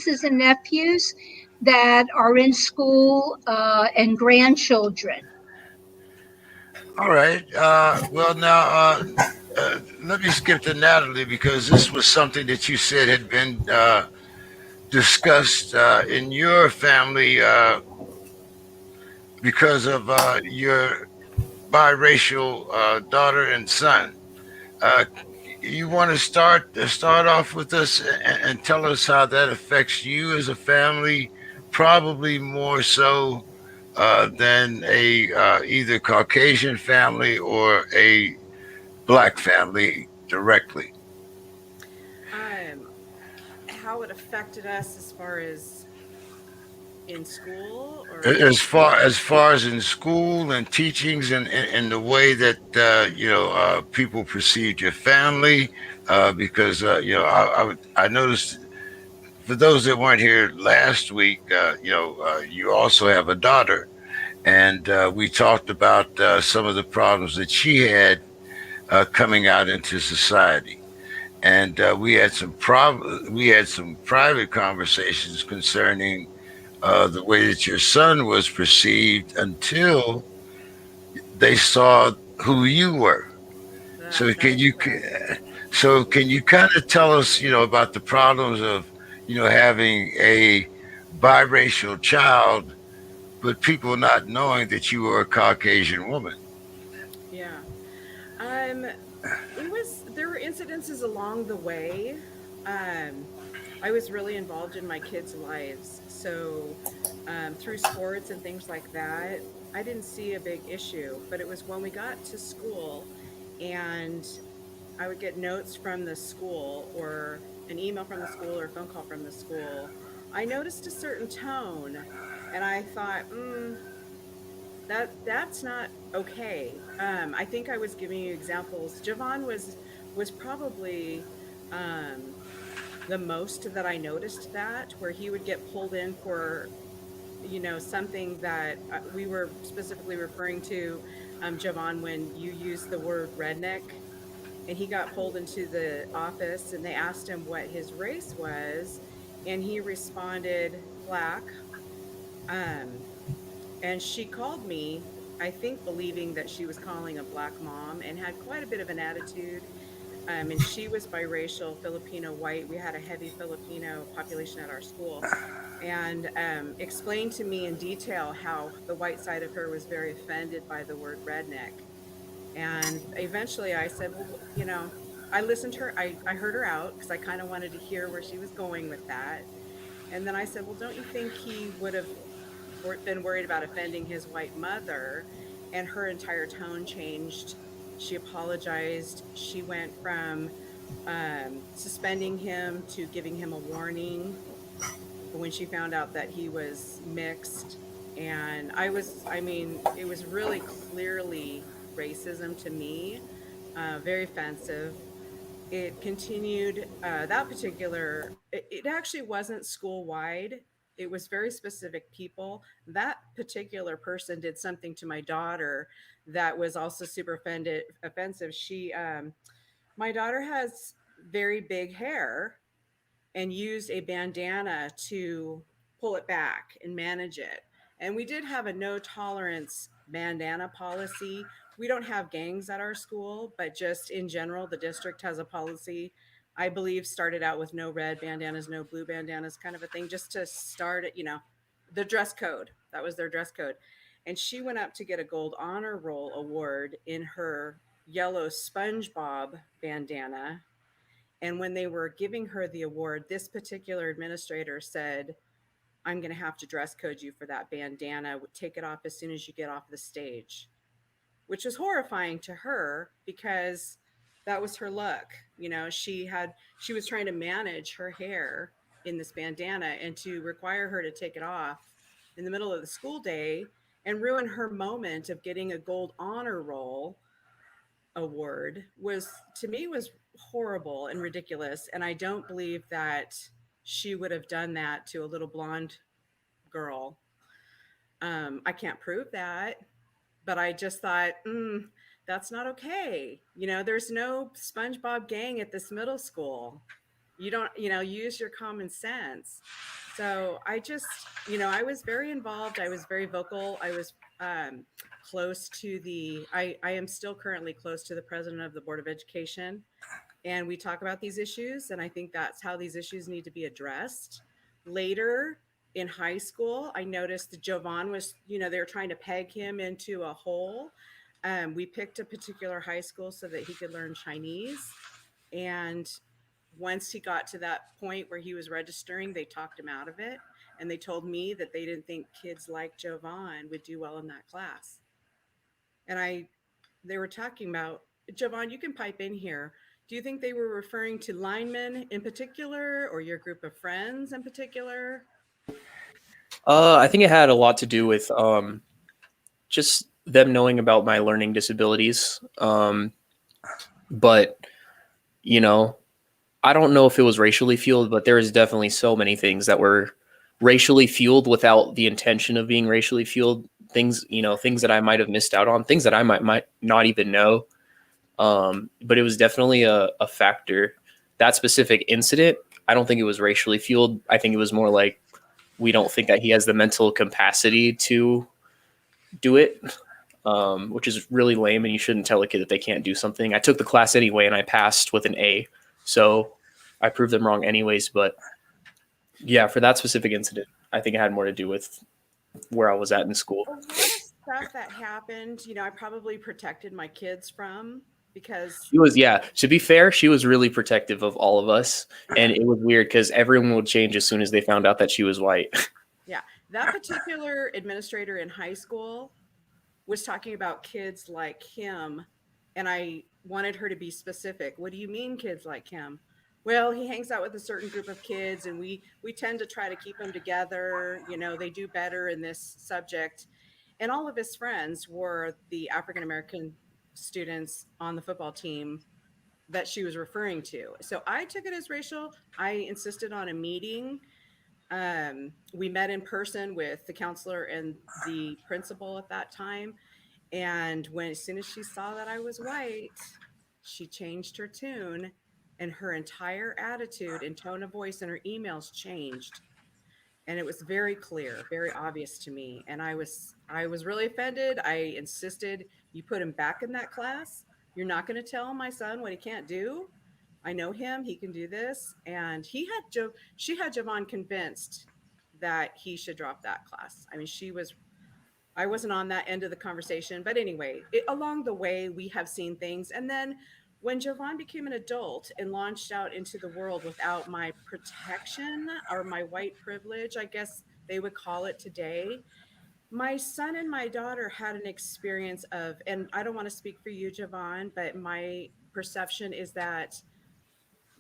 nieces and nephews that are in school and grandchildren. All right. Well, now let me skip to Natalie because this was something that you said had been discussed in your family because of your biracial daughter and son. Uh, you want to start off with us and tell us how that affects you as a family, probably more so than a either Caucasian family or a black family directly. Um, how it affected us as far as in school or As far as in school and teachings and the way that people perceived your family, because I noticed for those that weren't here last week, you also have a daughter, and we talked about some of the problems that she had coming out into society. And we had some private conversations concerning the way that your son was perceived until they saw who you were. So that can is you correct. can you kind of tell us, about the problems of, having a biracial child, but people not knowing that you were a Caucasian woman? Yeah. Um, it was there were incidences along the way. Um, I was really involved in my kids' lives, so through sports and things like that, I didn't see a big issue. But it was when we got to school, and I would get notes from the school, or an email from the school, or a phone call from the school. I noticed a certain tone, and I thought, that's not okay. I think I was giving you examples. Javon was probably um, the most that I noticed, that where he would get pulled in for something that we were specifically referring to, Javon, when you used the word redneck, and he got pulled into the office and they asked him what his race was, and he responded black. Um, and she called me, I think believing that she was calling a black mom, and had quite a bit of an attitude. And she was biracial, Filipino white. We had a heavy Filipino population at our school. And explained to me in detail how the white side of her was very offended by the word redneck. And eventually I said, well, I listened to her. I heard her out because I kind of wanted to hear where she was going with that. And then I said, well, don't you think he would have been worried about offending his white mother? And her entire tone changed. She apologized. She went from suspending him to giving him a warning when she found out that he was mixed. And I mean, it was really clearly racism to me, very offensive. It continued, that particular, it actually wasn't school wide. It was very specific people. That particular person did something to my daughter that was also super offensive. My daughter has very big hair, and used a bandana to pull it back and manage it. And we did have a no tolerance bandana policy. We don't have gangs at our school, but just in general, the district has a policy. I believe started out with no red bandanas, no blue bandanas, kind of a thing, just to start it, the dress code. That was their dress code. And she went up to get a gold honor roll award in her yellow SpongeBob bandana. And when they were giving her the award, this particular administrator said, I'm going to have to dress code you for that bandana. Take it off as soon as you get off the stage, which was horrifying to her because that was her look. She was trying to manage her hair in this bandana, and to require her to take it off in the middle of the school day and ruin her moment of getting a gold honor roll award was, to me, was horrible and ridiculous. And I don't believe that she would have done that to a little blonde girl. I can't prove that, but I just thought, that's not okay. There's no SpongeBob gang at this middle school. You don't, use your common sense. So I just, I was very involved. I was very vocal. I was close to I am still currently close to the president of the Board of Education. And we talk about these issues. And I think that's how these issues need to be addressed. Later in high school, I noticed that Jovan was, they were trying to peg him into a hole. We picked a particular high school so that he could learn Chinese. And once he got to that point where he was registering, they talked him out of it. And they told me that they didn't think kids like Jovan would do well in that class. And they were talking about, Jovan, you can pipe in here. Do you think they were referring to linemen in particular, or your group of friends in particular? I think it had a lot to do with just them knowing about my learning disabilities. But, I don't know if it was racially fueled, but there is definitely so many things that were racially fueled without the intention of being racially fueled. Things, things that I might have missed out on, things that I might not even know. But it was definitely a factor. That specific incident, I don't think it was racially fueled. I think it was more like, we don't think that he has the mental capacity to do it, which is really lame. And you shouldn't tell a kid that they can't do something. I took the class anyway, and I passed with an A. So I proved them wrong anyways. But yeah, for that specific incident, I think it had more to do with where I was at in school. A lot of stuff that happened, I probably protected my kids from, because She was, yeah, to be fair, she was really protective of all of us. And it was weird because everyone would change as soon as they found out that she was white. yeah, that particular administrator in high school was talking about kids like him. And I wanted her to be specific. What do you mean kids like him? Well, he hangs out with a certain group of kids, and we tend to try to keep them together. They do better in this subject. And all of his friends were the African-American students on the football team that she was referring to. So I took it as racial. I insisted on a meeting. We met in person with the counselor and the principal at that time. And as soon as she saw that I was white, she changed her tune, and her entire attitude and tone of voice in her emails changed. And it was very clear, very obvious to me. And I was really offended. I insisted, you put him back in that class. You're not going to tell my son what he can't do. I know him, he can do this. And she had Jovan convinced that he should drop that class. I mean, I wasn't on that end of the conversation, but anyway, along the way, we have seen things. And then when Jovan became an adult and launched out into the world without my protection, or my white privilege, I guess they would call it today, my son and my daughter had an experience of, and I don't want to speak for you, Jovan, but my perception is that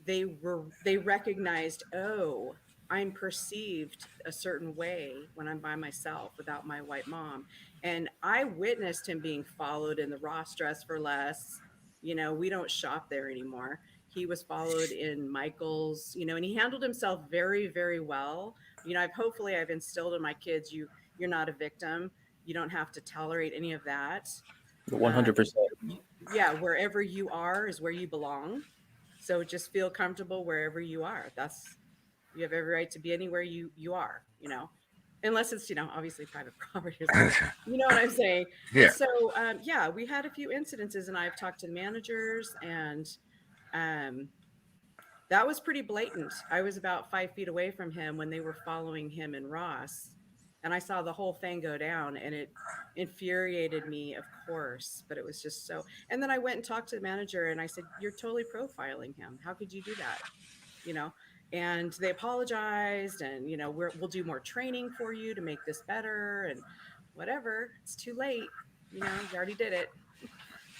they recognized, oh, I'm perceived a certain way when I'm by myself without my white mom. And I witnessed him being followed in the Ross Dress for Less. We don't shop there anymore. He was followed in Michael's, and he handled himself very, very well. Hopefully I've instilled in my kids, you're not a victim. You don't have to tolerate any of that. 100%. Yeah, wherever you are is where you belong. So just feel comfortable wherever you are. You have every right to be anywhere you are, unless it's, obviously private property or something. You know what I'm saying? Yeah. So, we had a few incidences, and I've talked to the managers, and that was pretty blatant. I was about 5 feet away from him when they were following him and Ross, and I saw the whole thing go down, and it infuriated me, of course, but it was just so. And then I went and talked to the manager, and I said, you're totally profiling him. How could you do that? And they apologized, and, we'll do more training for you to make this better, and whatever. It's too late. You already did it.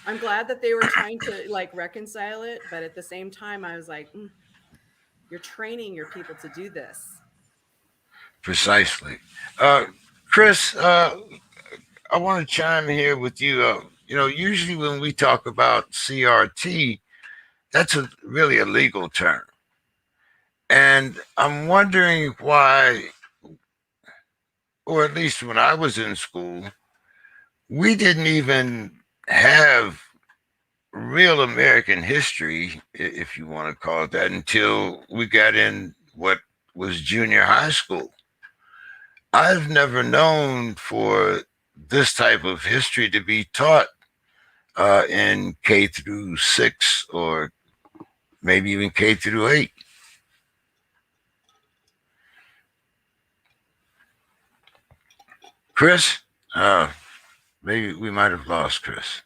I'm glad that they were trying to reconcile it. But at the same time, I was like, you're training your people to do this. Precisely. Chris, I want to chime here with you. Usually when we talk about CRT, that's really a legal term. And I'm wondering why, or at least when I was in school, we didn't even have real American history, if you want to call it that, until we got in what was junior high school. I've never known for this type of history to be taught in K through 6 or maybe even K through 8. Chris, maybe we might have lost Chris.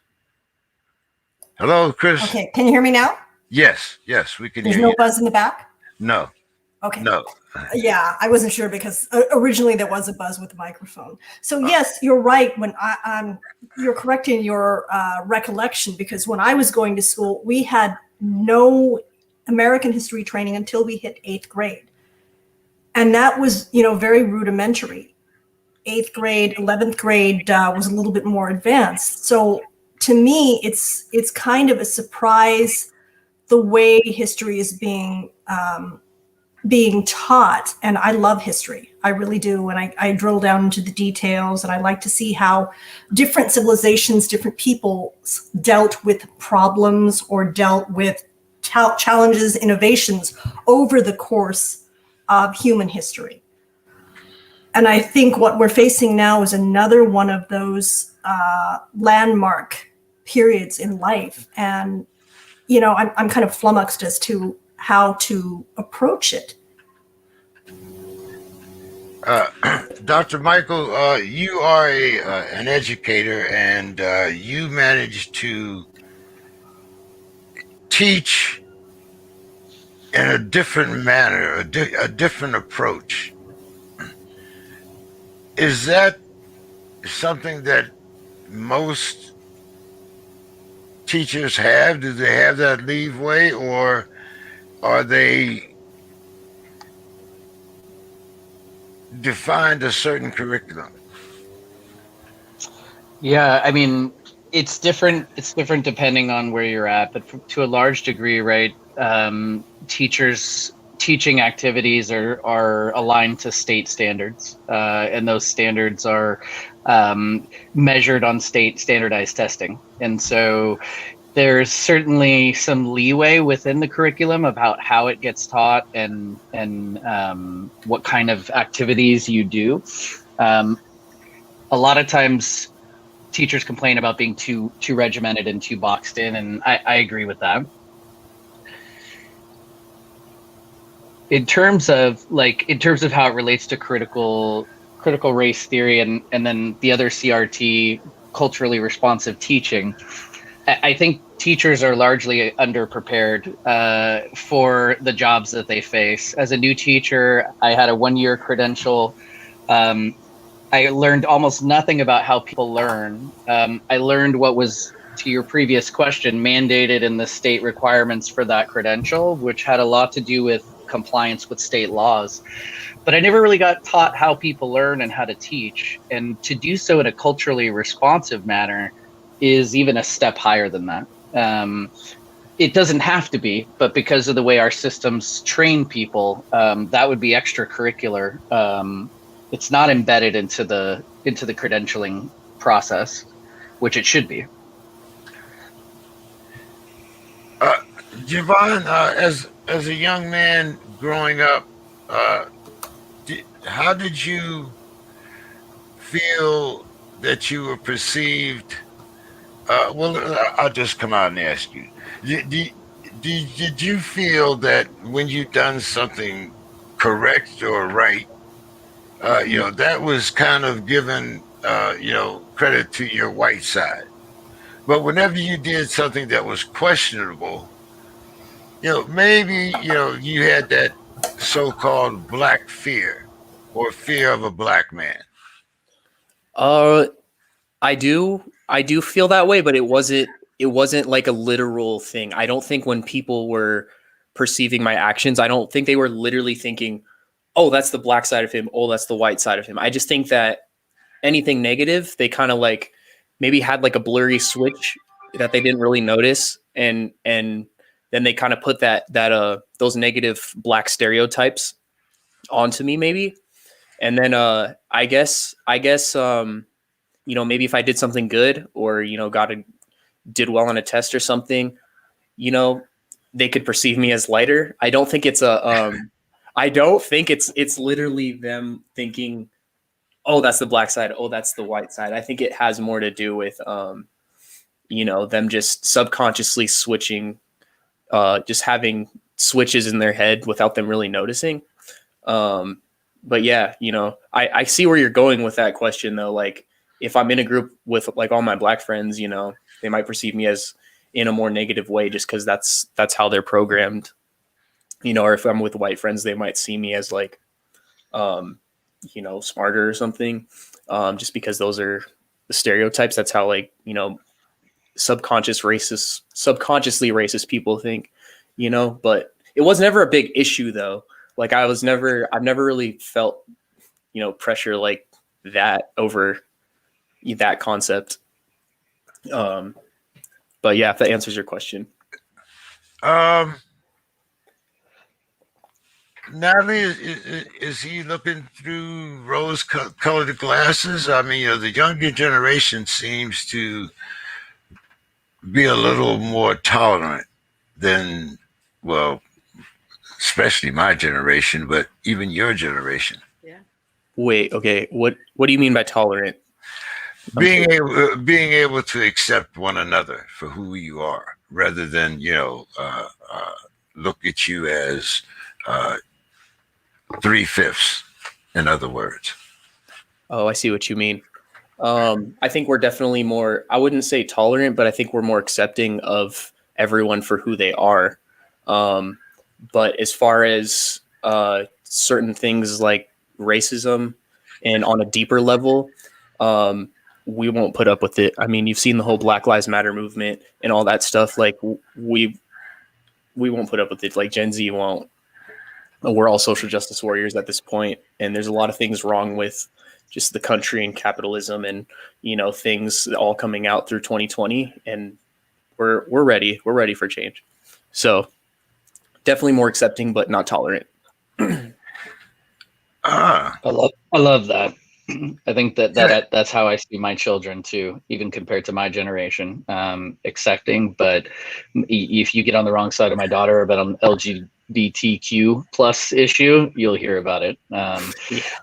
Hello, Chris. Okay, can you hear me now? Yes, we can There's hear no you. buzz in the back? No, Okay. no. Yeah, I wasn't sure because originally there was a buzz with the microphone. So yes, you're right. When you're correct in your recollection, because when I was going to school, we had no American history training until we hit 8th grade. And that was, very rudimentary. 8th grade, 11th grade was a little bit more advanced. So to me, it's kind of a surprise the way history is being taught. And I love history. I really do. And I drill down into the details, and I like to see how different civilizations, different peoples dealt with problems or dealt with challenges, innovations over the course of human history. And I think what we're facing now is another one of those landmark periods in life. And, I'm kind of flummoxed as to how to approach it. Dr. Michael, you are an educator, and you managed to teach in a different manner, a different approach. Is that something that most teachers have? Do they have that leeway, or are they defined a certain curriculum? Yeah, I mean, it's different. It's different depending on where you're at, but to a large degree, right? Teachers' teaching activities are aligned to state standards, and those standards are measured on state standardized testing. And so there's certainly some leeway within the curriculum about how it gets taught and what kind of activities you do. A lot of times teachers complain about being too regimented and too boxed in, and I agree with that. In terms of how it relates to critical race theory and then the other CRT, culturally responsive teaching, I think teachers are largely underprepared for the jobs that they face. As a new teacher, I had a 1-year credential. I learned almost nothing about how people learn. I learned what was, to your previous question, mandated in the state requirements for that credential, which had a lot to do with compliance with state laws. But I never really got taught how people learn and how to teach. And to do so in a culturally responsive manner is even a step higher than that. It doesn't have to be, but because of the way our systems train people, that would be extracurricular. It's not embedded into the credentialing process, which it should be. Javon, as a young man growing up, how did you feel that you were perceived? Well, I'll just come out and ask you. Did you feel that when you've done something correct or right, that was kind of given, credit to your white side? But whenever you did something that was questionable, maybe, you had that so-called black fear or fear of a black man. I do feel that way, but it wasn't like a literal thing. I don't think when people were perceiving my actions, I don't think they were literally thinking, oh, that's the black side of him. Oh, that's the white side of him. I just think that anything negative, they kind of like maybe had like a blurry switch that they didn't really notice. And then they kind of put those negative black stereotypes onto me maybe. And then I guess maybe if I did something good or, got did well on a test or something, you know, they could perceive me as lighter. I don't think it's it's literally them thinking, oh, that's the black side, oh, that's the white side. I think it has more to do with you know, them just subconsciously switching, just having switches in their head without them really noticing. But yeah, you know, I see where you're going with that question though. Like if I'm in a group with like all my black friends, you know, they might perceive me as in a more negative way just because that's how they're programmed, you know, or if I'm with white friends, they might see me as like, you know, smarter or something, just because those are the stereotypes. That's how, like, you know, subconsciously racist people think, you know, but it was never a big issue though. Like I've never really felt, you know, pressure like that over that concept. But yeah, if that answers your question. Natalie, is he looking through rose-colored glasses? I mean, you know, the younger generation seems to be a little more tolerant than, well, especially my generation, but even your generation. Yeah. Wait, okay. What do you mean by tolerant? Being able to accept one another for who you are, rather than, you know, look at you as 3/5, in other words. Oh, I see what you mean. I think we're definitely more, I wouldn't say tolerant, but I think we're more accepting of everyone for who they are. But as far as certain things like racism and on a deeper level, we won't put up with it. I mean, you've seen the whole Black Lives Matter movement and all that stuff. Like we won't put up with it. Like Gen Z won't. We're all social justice warriors at this point, and there's a lot of things wrong with just the country and capitalism and, you know, things all coming out through 2020, and we're ready for change. So definitely more accepting, but not tolerant. Ah, I love that. I think that's how I see my children too, even compared to my generation, accepting. But if you get on the wrong side of my daughter about an LGBTQ plus issue, you'll hear about it.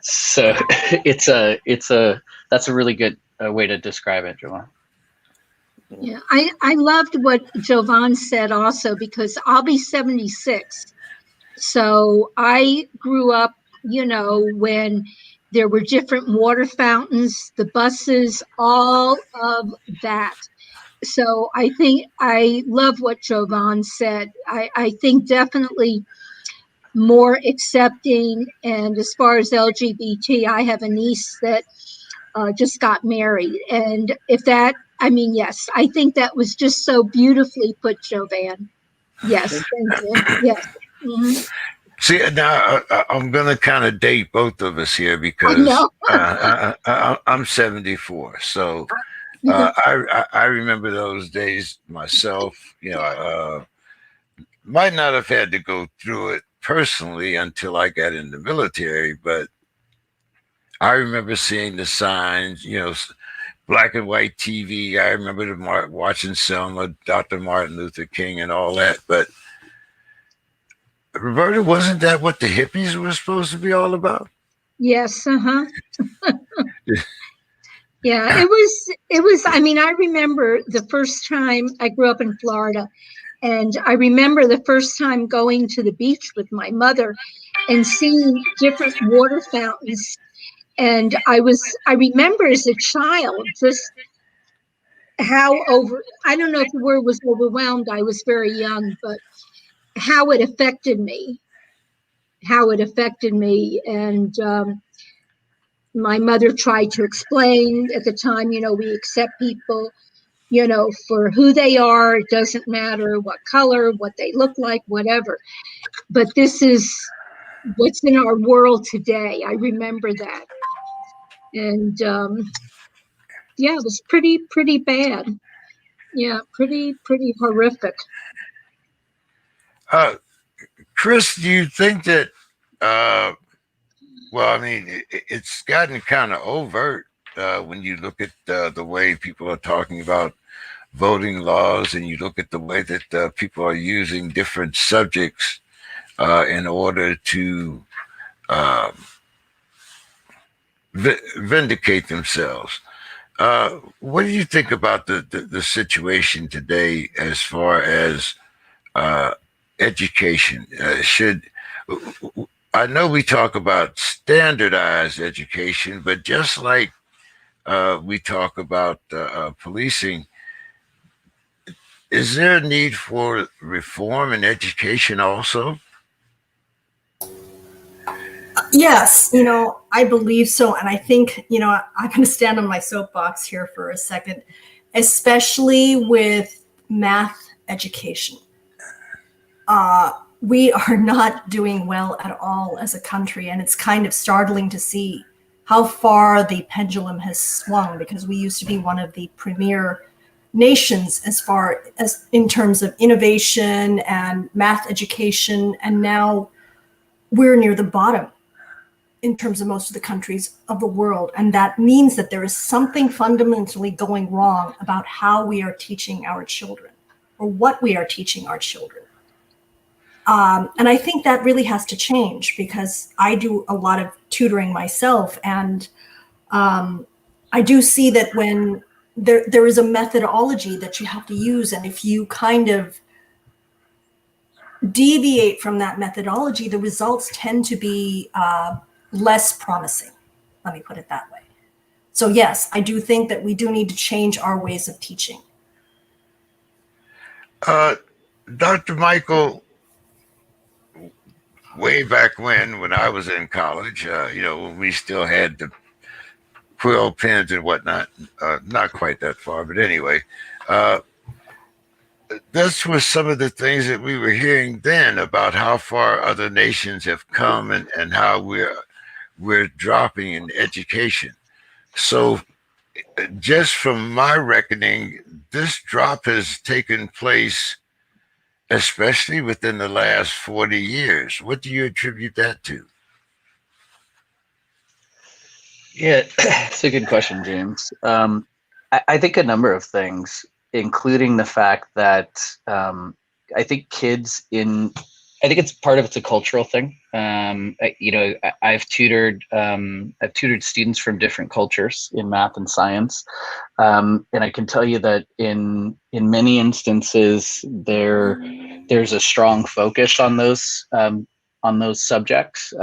So that's a really good way to describe it, Jovan. Yeah, I loved what Jovan said also, because I'll be 76. So I grew up, you know, when there were different water fountains, the buses, all of that. So I think I love what Jovan said. I think definitely more accepting. And as far as LGBT, I have a niece that just got married. And if that, I mean, yes, I think that was just so beautifully put, Jovan. Yes, thank you. Yes. Mm-hmm. see, now I'm going to kind of date both of us here because I'm 74. So I remember those days myself. You know, might not have had to go through it personally until I got in the military, but I remember seeing the signs, you know, black and white TV. I remember watching Selma, Dr. Martin Luther King and all that. But Roberta, wasn't that what the hippies were supposed to be all about? Yes. Uh-huh. Yeah, it was, I mean, I remember the first time I grew up in Florida, and I remember the first time going to the beach with my mother and seeing different water fountains. And I remember as a child, just how I don't know if the word was overwhelmed, I was very young, but how it affected me. And my mother tried to explain at the time, you know, we accept people, you know, for who they are. It doesn't matter what color, what they look like, whatever. But this is what's in our world today. I remember that. And yeah, it was pretty bad. Yeah, pretty horrific. Chris, do you think that, well, I mean, it's gotten kind of overt when you look at the way people are talking about voting laws, and you look at the way that people are using different subjects in order to uh, vindicate themselves. What do you think about the situation today as far as uh, education? Should I know we talk about standardized education, but just like we talk about policing, is there a need for reform in education also? Yes, I believe so. And I think, I'm going to stand on my soapbox here for a second, especially with math education. We are not doing well at all as a country. And it's kind of startling to see how far the pendulum has swung, because we used to be one of the premier nations as far as in terms of innovation and math education. And now we're near the bottom in terms of most of the countries of the world. And that means that there is something fundamentally going wrong about how we are teaching our children, or what we are teaching our children. And I think that really has to change, because I do a lot of tutoring myself. And I do see that when there is a methodology that you have to use, and if you kind of deviate from that methodology, the results tend to be less promising. Let me put it that way. So yes, I do think that we do need to change our ways of teaching. Dr. Michael, way back when I was in college, when we still had the quill pens and whatnot, not quite that far, but anyway, this was some of the things that we were hearing then about how far other nations have come, and how we're dropping in education. So just from my reckoning, this drop has taken place especially within the last 40 years. What do you attribute that to? Yeah, it's a good question, James. I think a number of things, including the fact that I think I think it's part of it's a cultural thing. I've tutored students from different cultures in math and science, and I can tell you that in many instances there's a strong focus on those subjects.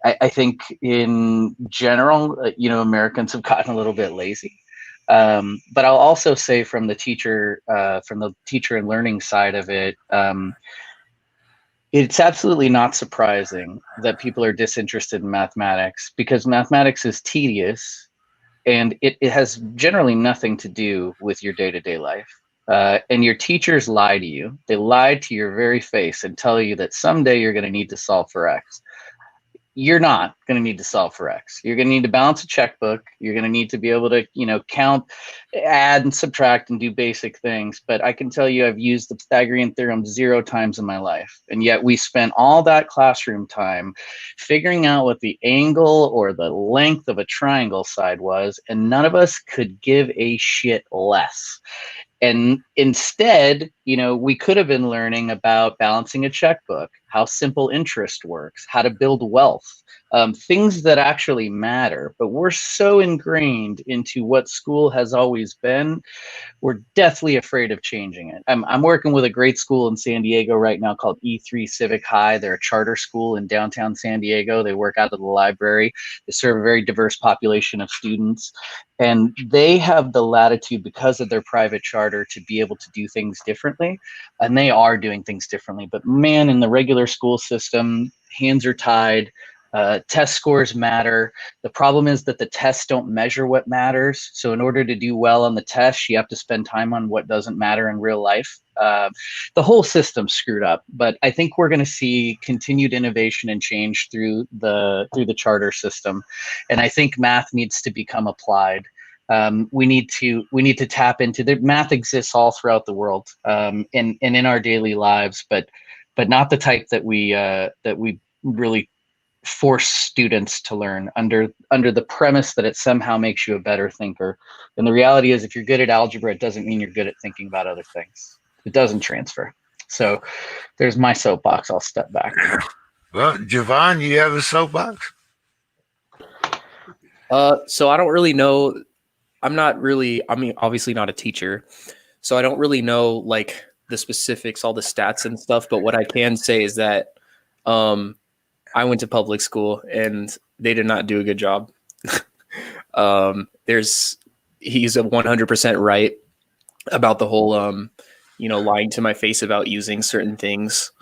I think in general, Americans have gotten a little bit lazy. But I'll also say from the teacher and learning side of it, it's absolutely not surprising that people are disinterested in mathematics, because mathematics is tedious, and it has generally nothing to do with your day-to-day life. And your teachers lie to you. They lie to your very face and tell you that someday you're going to need to solve for X. You're not going to need to solve for X. You're going to need to balance a checkbook. You're going to need to be able to, count, add and subtract and do basic things. But I can tell you I've used the Pythagorean theorem 0 times in my life. And yet we spent all that classroom time figuring out what the angle or the length of a triangle side was. And none of us could give a shit less. And instead, we could have been learning about balancing a checkbook, how simple interest works, how to build wealth, things that actually matter. But we're so ingrained into what school has always been, we're deathly afraid of changing it. I'm working with a great school in San Diego right now called E3 Civic High. They're a charter school in downtown San Diego. They work out of the library. They serve a very diverse population of students. And they have the latitude, because of their private charter, to be able to do things differently. And they are doing things differently. But man, in the regular school system, hands are tied. Test scores matter. The problem is that the tests don't measure what matters. So in order to do well on the test, you have to spend time on what doesn't matter in real life. The whole system's screwed up. But I think we're going to see continued innovation and change through the charter system. And I think math needs to become applied. We need to tap into the math exists all throughout the world, and in our daily lives, but not the type that we really force students to learn under the premise that it somehow makes you a better thinker. And the reality is, if you're good at algebra, it doesn't mean you're good at thinking about other things. It doesn't transfer. So there's my soapbox. I'll step back. Well, Javon, you have a soapbox? So I don't really know. I'm not really, I mean, obviously not a teacher. So I don't really know like the specifics, all the stats and stuff. But what I can say is that I went to public school and they did not do a good job. He's a 100% right about the whole, lying to my face about using certain things.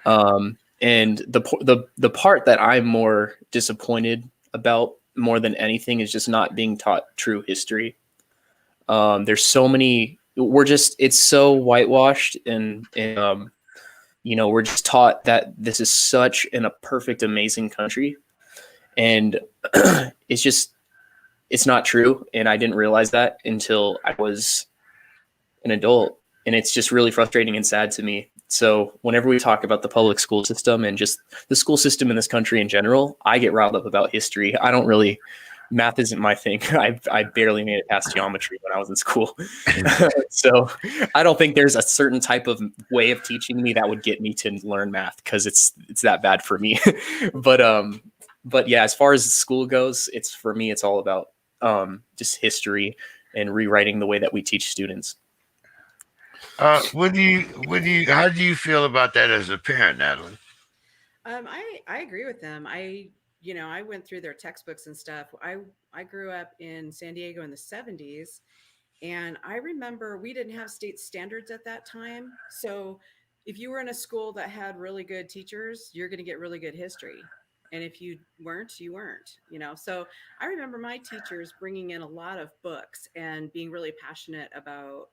And the part that I'm more disappointed about more than anything is just not being taught true history. There's so many, it's so whitewashed and we're just taught that this is such a perfect, amazing country. And it's not true. And I didn't realize that until I was an adult. And it's just really frustrating and sad to me. So whenever we talk about the public school system and just the school system in this country in general, I get riled up about history. Math isn't my thing. I barely made it past geometry when I was in school. So I don't think there's a certain type of way of teaching me that would get me to learn math because it's that bad for me. But yeah, as far as school goes, for me, it's all about just history and rewriting the way that we teach students. How do you feel about that as a parent, Natalie? I agree with them. I went through their textbooks and stuff. I grew up in San Diego in the 70s, and I remember we didn't have state standards at that time. So if you were in a school that had really good teachers, you're going to get really good history. And if you weren't, you weren't, So I remember my teachers bringing in a lot of books and being really passionate about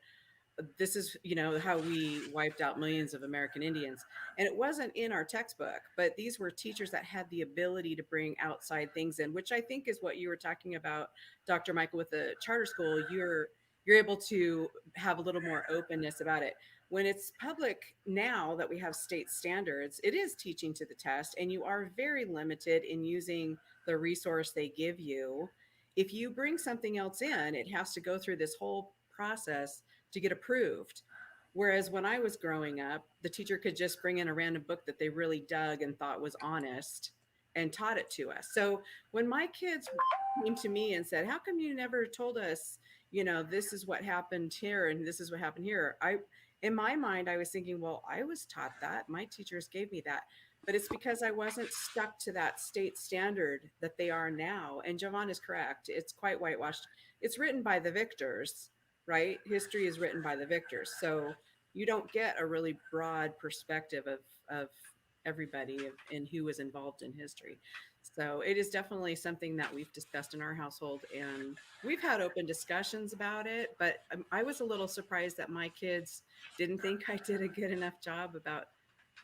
this is, how we wiped out millions of American Indians. And it wasn't in our textbook, but these were teachers that had the ability to bring outside things in, which I think is what you were talking about, Dr. Michael, with the charter school. You're able to have a little more openness about it. When it's public now that we have state standards, it is teaching to the test, and you are very limited in using the resource they give you. If you bring something else in, it has to go through this whole process to get approved. Whereas when I was growing up, the teacher could just bring in a random book that they really dug and thought was honest and taught it to us. So when my kids came to me and said, how come you never told us, this is what happened here and this is what happened here? In my mind, I was thinking, well, I was taught that. My teachers gave me that. But it's because I wasn't stuck to that state standard that they are now. And Javon is correct. It's quite whitewashed. It's written by the victors, right? History is written by the victors. So you don't get a really broad perspective of everybody and who was involved in history. So it is definitely something that we've discussed in our household, and we've had open discussions about it. But I was a little surprised that my kids didn't think I did a good enough job about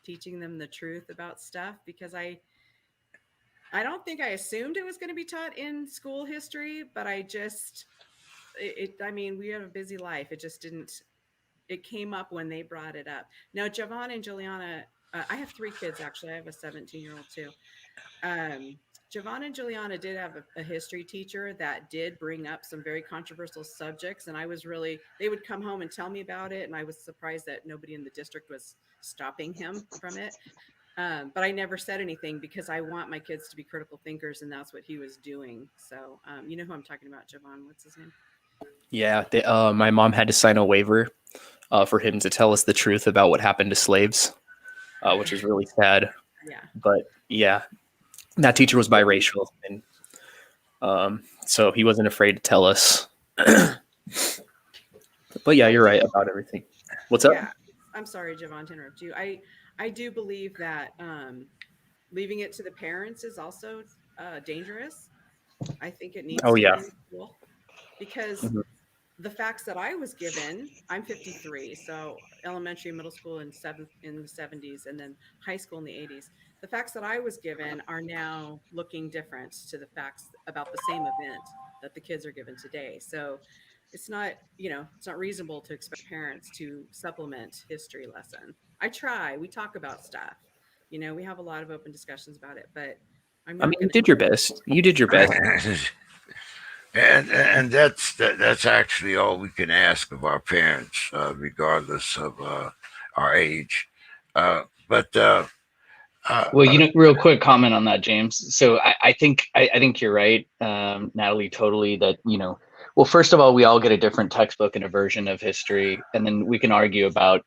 teaching them the truth about stuff, because I don't think I assumed it was going to be taught in school history, but I mean, we have a busy life. It came up when they brought it up. Now, Javon and Juliana, I have 3 kids, actually. I have a 17-year-old too. Javon and Juliana did have a history teacher that did bring up some very controversial subjects. And they would come home and tell me about it. And I was surprised that nobody in the district was stopping him from it. But I never said anything because I want my kids to be critical thinkers. And that's what he was doing. So, you know who I'm talking about, Javon? What's his name? Yeah, my mom had to sign a waiver for him to tell us the truth about what happened to slaves, which is really sad. Yeah. But yeah, that teacher was biracial, and so he wasn't afraid to tell us. But yeah, you're right about everything. What's up? Yeah. I'm sorry, Javon, to interrupt you. I do believe that leaving it to the parents is also dangerous. I think it needs to be in school, because the facts that I was given, I'm 53, so elementary, middle school in the 70s, and then high school in the 80s. The facts that I was given are now looking different to the facts about the same event that the kids are given today. So it's not reasonable to expect parents to supplement history lesson. We talk about stuff, we have a lot of open discussions about it, but I'm I not mean, you gonna did your best. You did your best. And that's actually all we can ask of our parents, regardless of our age. But Well, real quick comment on that, James. So I think you're right, Natalie, totally. That well, first of all, we all get a different textbook and a version of history, and then we can argue about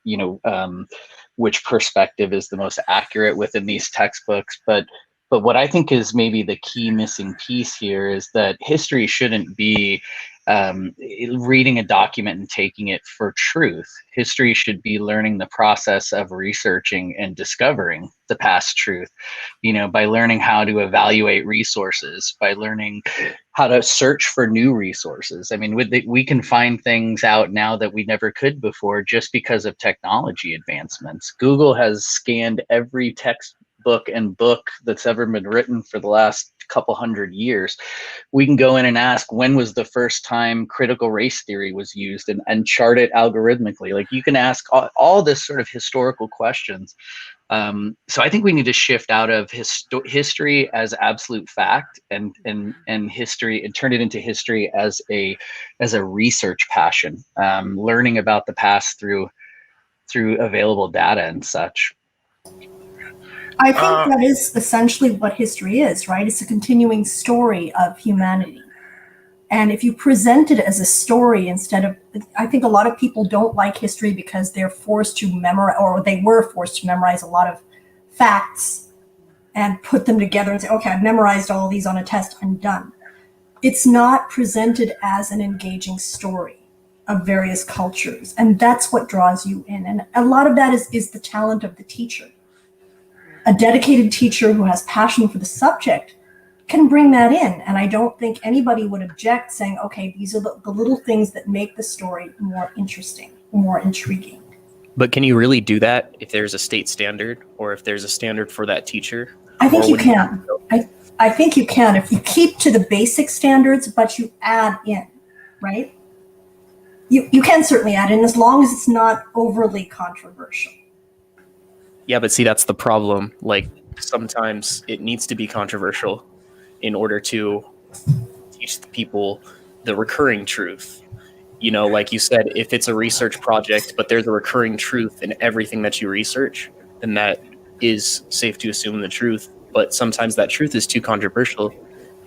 which perspective is the most accurate within these textbooks. But what I think is maybe the key missing piece here is that history shouldn't be reading a document and taking it for truth. History should be learning the process of researching and discovering the past truth, by learning how to evaluate resources, by learning how to search for new resources. I mean, we can find things out now that we never could before just because of technology advancements. Google has scanned every textbook and book that's ever been written for the last couple hundred years. We can go in and ask, when was the first time critical race theory was used, and chart it algorithmically. Like, you can ask all this sort of historical questions. So I think we need to shift out of history as absolute fact and history, and turn it into history as a research passion, learning about the past through available data and such. I think that is essentially what history is, right? It's a continuing story of humanity. And if you present it as a story instead of, I think a lot of people don't like history because they're forced to memorize, or they were forced to memorize a lot of facts and put them together and say, okay, I've memorized all these on a test, I'm done. It's not presented as an engaging story of various cultures. And that's what draws you in. And a lot of that is the talent of the teacher. A dedicated teacher who has passion for the subject can bring that in. And I don't think anybody would object, saying, okay, these are the little things that make the story more interesting, more intriguing. But can you really do that if there's a state standard, or if there's a standard for that teacher? I think Or you would- can. I think you can if you keep to the basic standards, but you add in, right? You can certainly add in, as long as it's not overly controversial. Yeah, but see, that's the problem. Like, sometimes it needs to be controversial in order to teach the people the recurring truth. Like you said, if it's a research project, but there's a recurring truth in everything that you research, then that is safe to assume the truth. But sometimes that truth is too controversial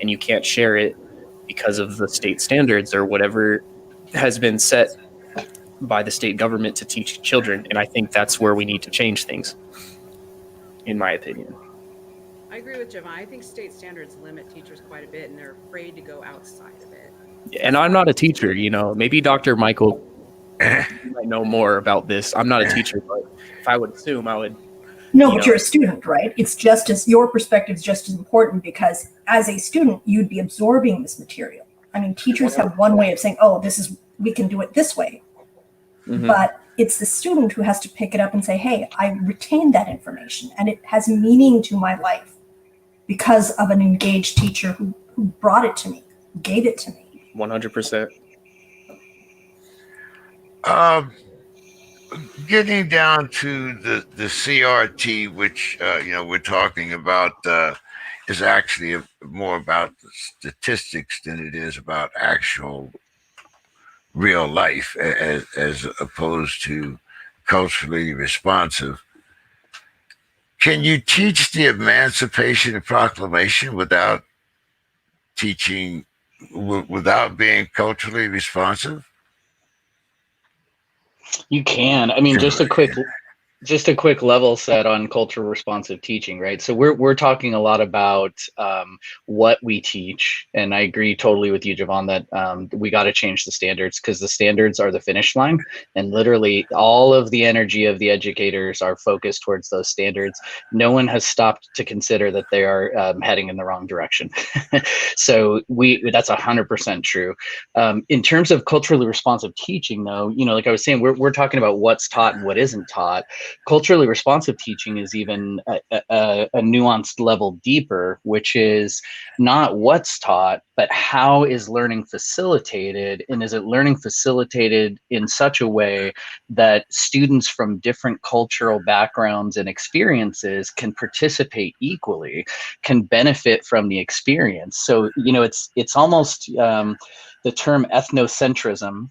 and you can't share it because of the state standards or whatever has been set by the state government to teach children. And I think that's where we need to change things, in my opinion. I agree with Javon. I think state standards limit teachers quite a bit, and they're afraid to go outside of it. And I'm not a teacher, maybe Dr. Michael might know more about this. I'm not a teacher, but if I would assume, I would. No, but you're a student, right? It's just as, your perspective is just as important, because as a student, you'd be absorbing this material. I mean, teachers have one way of saying, oh, we can do it this way. Mhm. But it's the student who has to pick it up and say, hey, I retained that information and it has meaning to my life because of an engaged teacher who brought it to me, gave it to me. 100%. Getting down to the CRT, which we're talking about, is actually more about the statistics than it is about actual real life, as opposed to culturally responsive. Can you teach the Emancipation Proclamation without teaching, without being culturally responsive? You can. I mean, just a quick level set on cultural responsive teaching, right? So we're talking a lot about what we teach, and I agree totally with you, Javon, that we got to change the standards, because the standards are the finish line, and literally all of the energy of the educators are focused towards those standards. No one has stopped to consider that they are heading in the wrong direction. So that's 100% true. In terms of culturally responsive teaching, though, like I was saying, we're talking about what's taught and what isn't taught. culturally responsive teaching is even a nuanced level deeper, which is not what's taught, but how is learning facilitated, and is it learning facilitated in such a way that students from different cultural backgrounds and experiences can participate equally, can benefit from the experience. So, you know, it's almost the term ethnocentrism.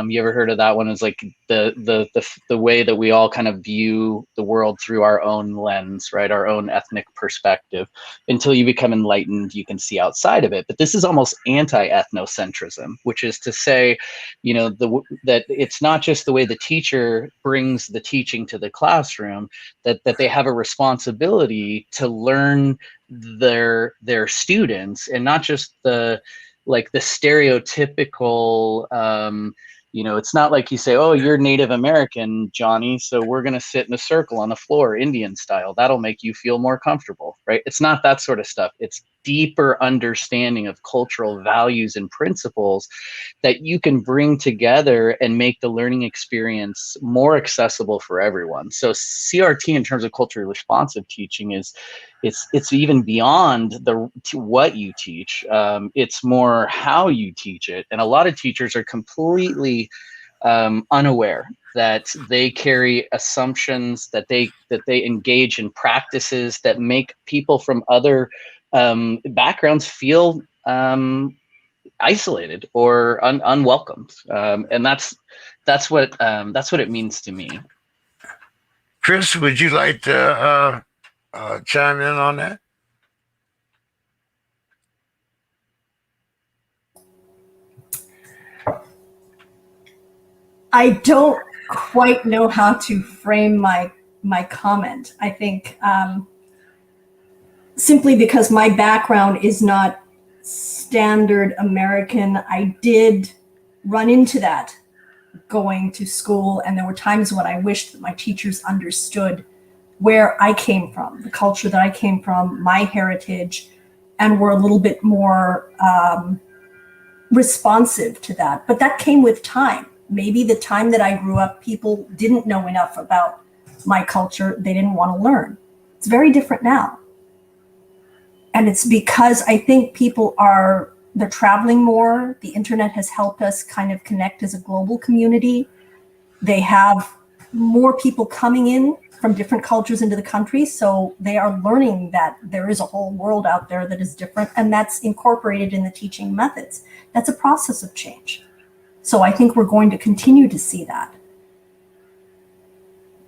You ever heard of that one? Is like the way that we all kind of view the world through our own lens, right? Our own ethnic perspective. Until you become enlightened, you can see outside of it. But this is almost anti-ethnocentrism, which is to say, you know, that it's not just the way the teacher brings the teaching to the classroom, that they have a responsibility to learn their students, and not just the stereotypical, you know, it's not like you say, oh, you're Native American, Johnny, so we're going to sit in a circle on the floor, Indian style. That'll make you feel more comfortable, right? It's not that sort of stuff. It's deeper understanding of cultural values and principles that you can bring together and make the learning experience more accessible for everyone. So CRT, in terms of culturally responsive teaching, is it's even beyond what you teach. It's more how you teach it, and a lot of teachers are completely unaware that they carry assumptions, that they engage in practices that make people from other backgrounds feel isolated or unwelcomed, and that's what it means to me. Chris, would you like to chime in on that? I don't quite know how to frame my comment. I think simply because my background is not standard American, I did run into that going to school, and there were times when I wished that my teachers understood where I came from, the culture that I came from, my heritage, and were a little bit more responsive to that. But that came with time. Maybe the time that I grew up, people didn't know enough about my culture. They didn't want to learn. It's very different now. And it's because I think they're traveling more. The internet has helped us kind of connect as a global community. They have more people coming in from different cultures into the country. So they are learning that there is a whole world out there that is different, and that's incorporated in the teaching methods. That's a process of change. So I think we're going to continue to see that.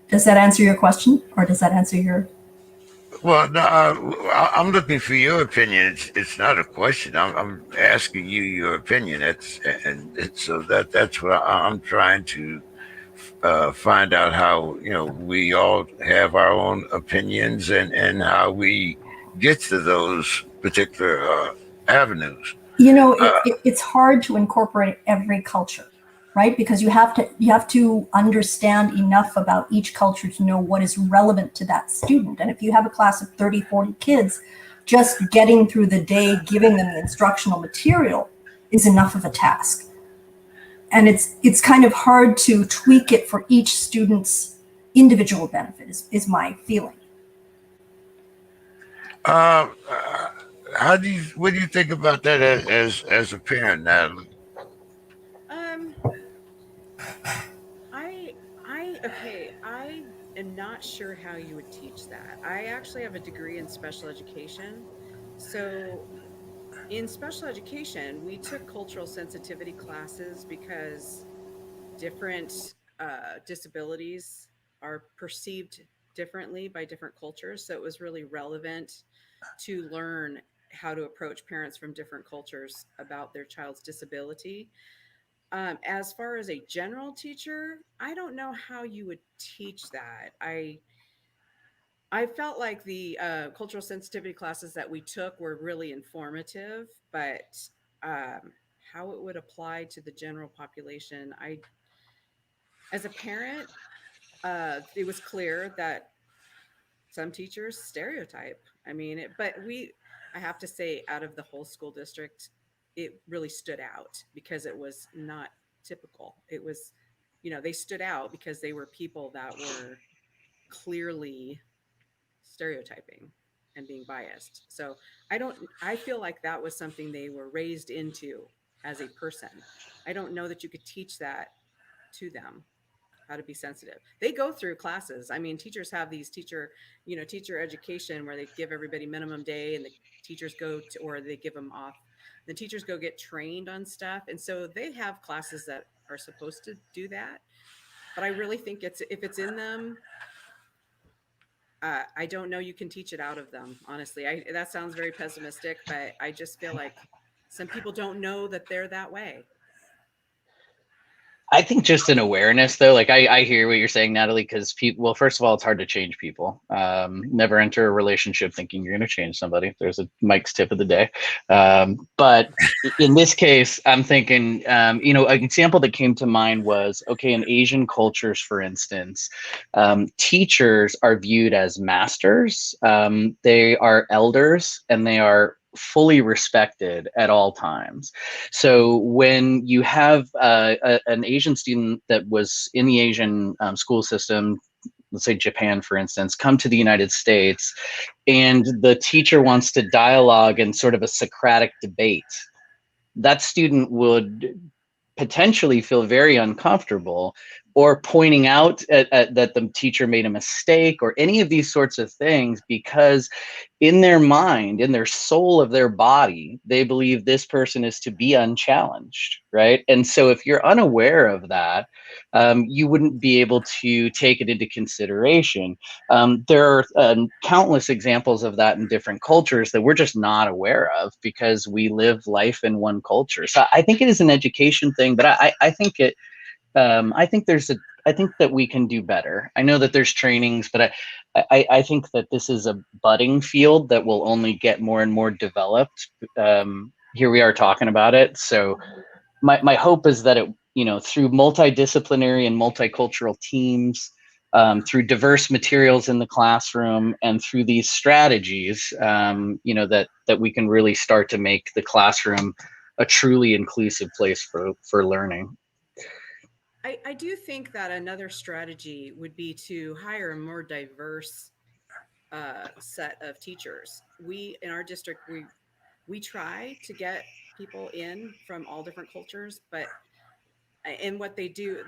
Does that answer your question, or does that answer your? Well, no, I'm looking for your opinion. It's not a question. I'm asking you your opinion. So that's what I'm trying to find out, how, you know, we all have our own opinions, and how we get to those particular avenues. You know, it's hard to incorporate every culture, right? Because you have to understand enough about each culture to know what is relevant to that student. And if you have a class of 30, 40 kids, just getting through the day, giving them the instructional material is enough of a task. And it's kind of hard to tweak it for each student's individual benefit, is my feeling. What do you think about that as a parent, Natalie? I am not sure how you would teach that. I actually have a degree in special education. So in special education, we took cultural sensitivity classes because different disabilities are perceived differently by different cultures. So it was really relevant to learn how to approach parents from different cultures about their child's disability. As far as a general teacher, I don't know how you would teach that. I felt like the cultural sensitivity classes that we took were really informative, but how it would apply to the general population, as a parent, it was clear that some teachers stereotype. I mean, I have to say, out of the whole school district, it really stood out because it was not typical. It was, they stood out because they were people that were clearly stereotyping and being biased. So I feel like that was something they were raised into as a person. I don't know that you could teach that to them, how to be sensitive. They go through classes. I mean, teachers have these teacher education where they give everybody minimum day, and the teachers go to, or they give them off. The teachers go get trained on stuff. And so they have classes that are supposed to do that. But I really think if it's in them, I don't know you can teach it out of them, honestly. That sounds very pessimistic, but I just feel like some people don't know that they're that way. I think just an awareness, though. Like I hear what you're saying, Natalie, because people, well, first of all, it's hard to change people. Never enter a relationship thinking you're going to change somebody. There's a Mike's tip of the day. But in this case, I'm thinking, an example that came to mind was, okay, in Asian cultures, for instance, teachers are viewed as masters. They are elders, and they are fully respected at all times. So when you have an Asian student that was in the Asian school system, let's say Japan, for instance, come to the United States, and the teacher wants to dialogue in sort of a Socratic debate, that student would potentially feel very uncomfortable, or pointing out that the teacher made a mistake, or any of these sorts of things, because in their mind, in their soul of their body, they believe this person is to be unchallenged, right? And so if you're unaware of that, you wouldn't be able to take it into consideration. There are countless examples of that in different cultures that we're just not aware of because we live life in one culture. So I think it is an education thing, but I think it, I think that we can do better. I know that there's trainings, but I think that this is a budding field that will only get more and more developed. Here we are talking about it. So my hope is that it, through multidisciplinary and multicultural teams, through diverse materials in the classroom, and through these strategies, that we can really start to make the classroom a truly inclusive place for learning. I do think that another strategy would be to hire a more diverse set of teachers. We, in our district, we try to get people in from all different cultures, but and what they do,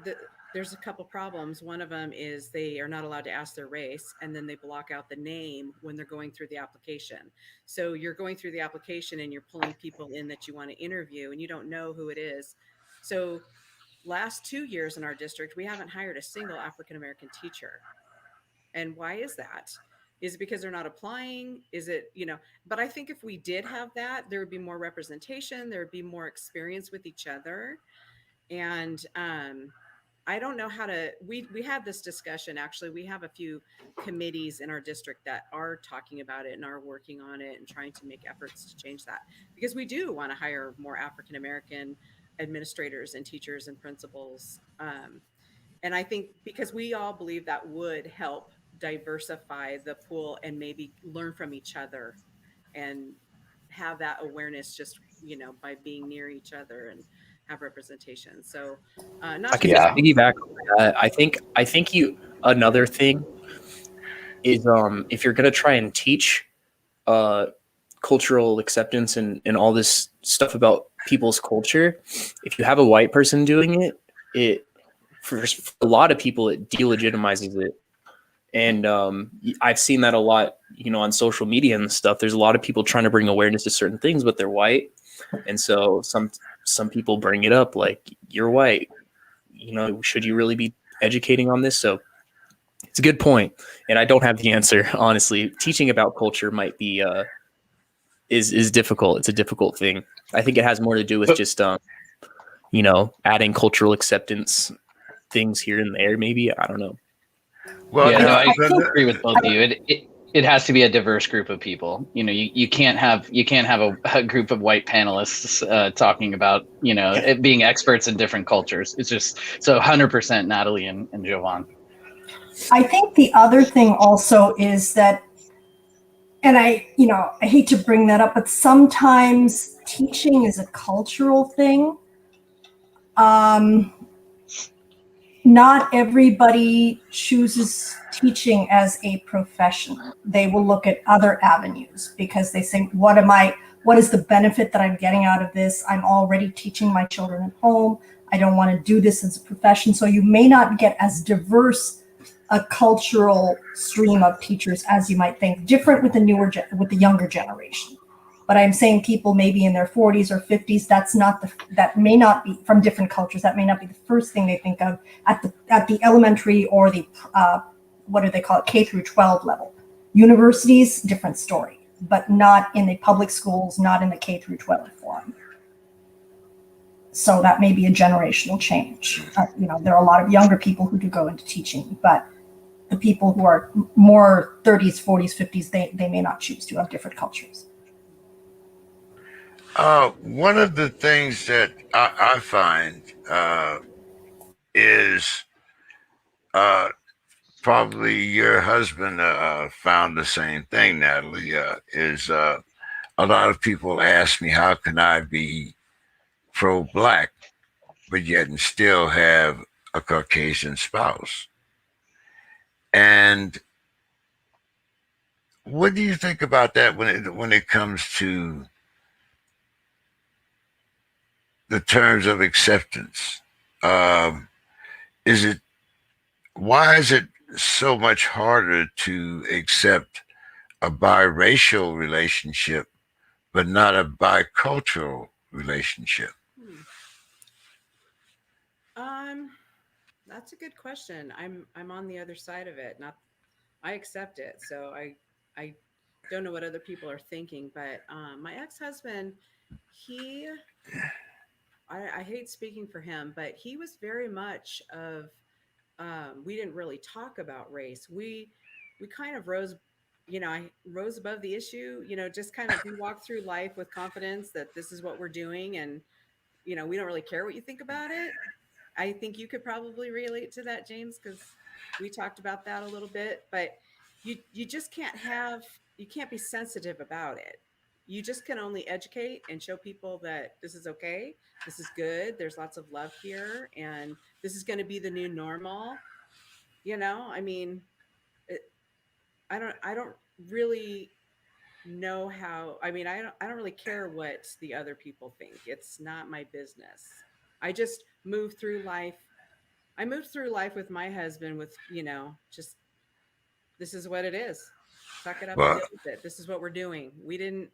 there's a couple problems. One of them is they are not allowed to ask their race, and then they block out the name when they're going through the application. So you're going through the application and you're pulling people in that you want to interview, and you don't know who it is. So last 2 years in our district, we haven't hired a single African-American teacher. And why is that? Is it because they're not applying? Is it, but I think if we did have that, there would be more representation, there would be more experience with each other. And I don't know how to, we had this discussion, actually. We have a few committees in our district that are talking about it and are working on it and trying to make efforts to change that, because we do want to hire more African-American administrators and teachers and principals. And I think because we all believe that would help diversify the pool and maybe learn from each other and have that awareness just, by being near each other and have representation. So not I can just piggyback on that. I think another thing is if you're going to try and teach cultural acceptance and all this stuff about people's culture, if you have a white person doing it for a lot of people, it delegitimizes it. And I've seen that a lot, on social media and stuff. There's a lot of people trying to bring awareness to certain things, but they're white. And so some people bring it up like, you're white, should you really be educating on this? So it's a good point. And I don't have the answer, honestly. Teaching about culture might be is difficult. It's a difficult thing. I think it has more to do with just adding cultural acceptance things here and there, maybe. I don't know. Well, yeah, I agree with both of you. It has to be a diverse group of people. You can't have a group of white panelists talking about it being experts in different cultures. It's just so 100% Natalie and Jovan. I think the other thing also is that, and I hate to bring that up, but sometimes teaching is a cultural thing. not everybody chooses teaching as a profession. They will look at other avenues because they think, what is the benefit that I'm getting out of this? I'm already teaching my children at home. I don't want to do this as a profession. So you may not get as diverse a cultural stream of teachers as you might think, different with the younger generation. But I'm saying people maybe in their 40s or 50s, that may not be from different cultures. That may not be the first thing they think of at the elementary or the what do they call it, K through 12 level. Universities, different story, but not in the public schools, not in the K through 12 form. So that may be a generational change. There are a lot of younger people who do go into teaching, but the people who are more 30s, 40s, 50s, they may not choose to have different cultures. One of the things that I find is probably your husband found the same thing, Natalie, is a lot of people ask me, how can I be pro-Black, but yet and still have a Caucasian spouse? And what do you think about that when it comes to the terms of acceptance? Why is it so much harder to accept a biracial relationship, but not a bicultural relationship? That's a good question. I'm on the other side of it. I accept it. So I don't know what other people are thinking, but my ex-husband, I hate speaking for him, but he was very much of, we didn't really talk about race. We kind of I rose above the issue, just kind of, we walk through life with confidence that this is what we're doing. And, we don't really care what you think about it. I think you could probably relate to that, James, because we talked about that a little bit, but you just you can't be sensitive about it. You just can only educate and show people that this is okay. This is good. There's lots of love here. And this is going to be the new normal. I mean, I don't really know how, I don't really care what the other people think. It's not my business. I just move through life. I moved through life with my husband with, just, this is what it is. Suck it up and deal with it. This is what we're doing. We didn't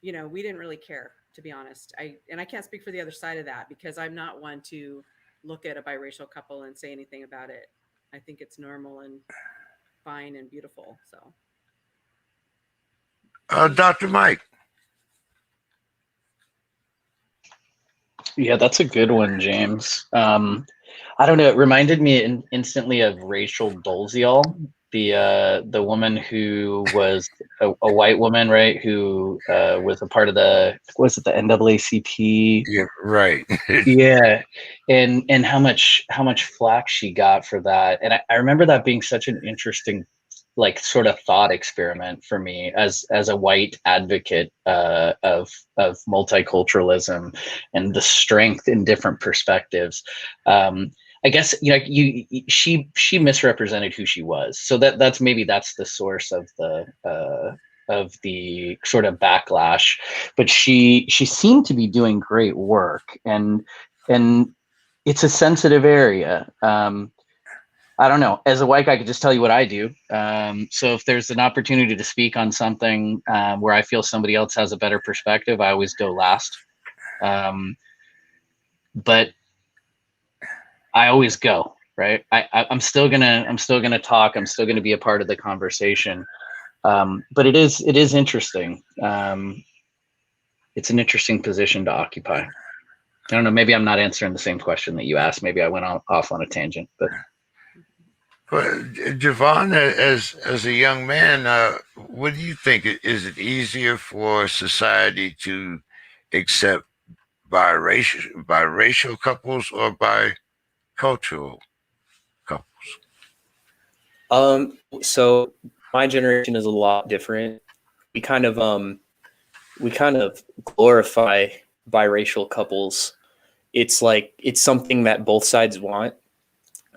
really care, to be honest. I can't speak for the other side of that because I'm not one to look at a biracial couple and say anything about it. I think it's normal and fine and beautiful. So, Dr. Mike. Yeah, that's a good one, James. I don't know. It reminded me instantly of Rachel Dolezal, the woman who was a white woman, right? Who was a part of the NAACP? Yeah, right. Yeah, and how much flack she got for that, and I remember that being such an interesting, like, sort of thought experiment for me as a white advocate of multiculturalism and the strength in different perspectives. I guess she misrepresented who she was, so that's the source of the sort of backlash. But she seemed to be doing great work, and it's a sensitive area. I don't know. As a white guy, I could just tell you what I do. So if there's an opportunity to speak on something where I feel somebody else has a better perspective, I always go last. But I always go, right? I'm still gonna talk. I'm still gonna be a part of the conversation. But it is interesting. It's an interesting position to occupy. I don't know. Maybe I'm not answering the same question that you asked. Maybe I went off on a tangent, but. Well, Javon, as a young man, what do you think? Is it easier for society to accept biracial couples or bicultural couples? So my generation is a lot different. We kind of glorify biracial couples. It's like, it's something that both sides want.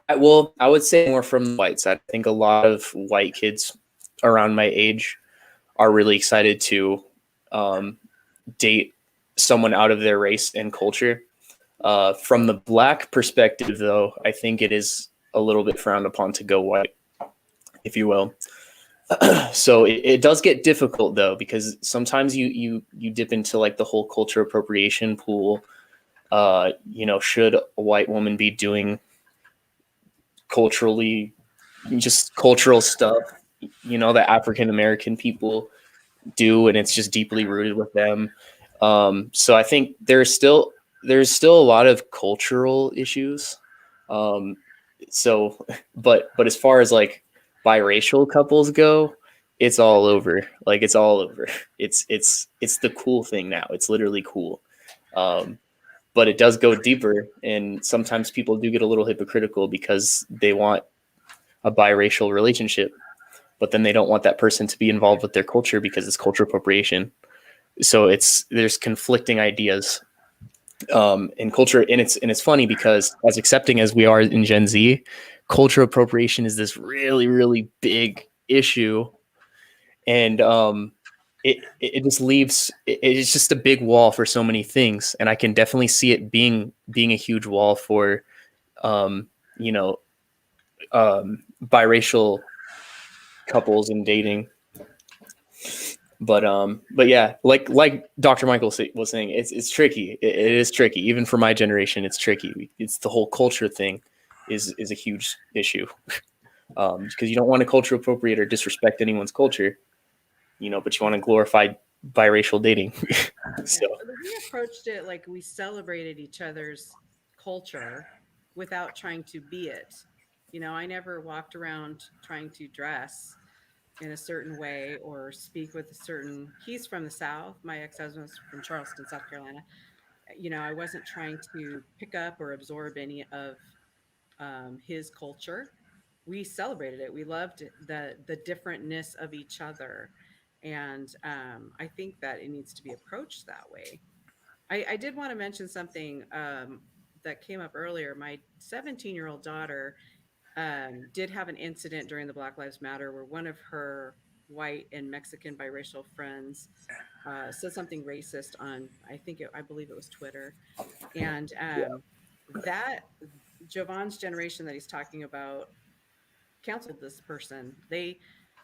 I would say more from the white side. I think a lot of white kids around my age are really excited to date someone out of their race and culture. From the black perspective, though, I think it is a little bit frowned upon to go white, if you will. So it does get difficult, though, because sometimes you dip into like the whole culture appropriation pool. Should a white woman be doing cultural stuff, that African American people do, and it's just deeply rooted with them. So I think there's still a lot of cultural issues. But as far as like biracial couples go, it's all over. Like it's all over. It's the cool thing now. It's literally cool. But it does go deeper, and sometimes people do get a little hypocritical because they want a biracial relationship, but then they don't want that person to be involved with their culture because it's cultural appropriation. So there's conflicting ideas in culture, and it's funny because as accepting as we are in Gen Z, cultural appropriation is this really, really big issue, and it just leaves it's just a big wall for so many things, and I can definitely see it being a huge wall for biracial couples and dating. But yeah, like Dr. Michael was saying, it's tricky. It is tricky. Even for my generation, it's tricky. It's the whole culture thing is a huge issue. Because you don't want to culture appropriate or disrespect anyone's culture, but you want to glorify biracial dating. So we approached it like we celebrated each other's culture without trying to be it. I never walked around trying to dress in a certain way or speak with he's from the South. My ex-husband's from Charleston, South Carolina. I wasn't trying to pick up or absorb any of his culture. We celebrated it. We loved the differentness of each other. And I think that it needs to be approached that way. I did want to mention something that came up earlier. My 17-year-old daughter did have an incident during the Black Lives Matter where one of her white and Mexican biracial friends said something racist on, I believe it was Twitter. And that Jovan's generation that he's talking about canceled this person.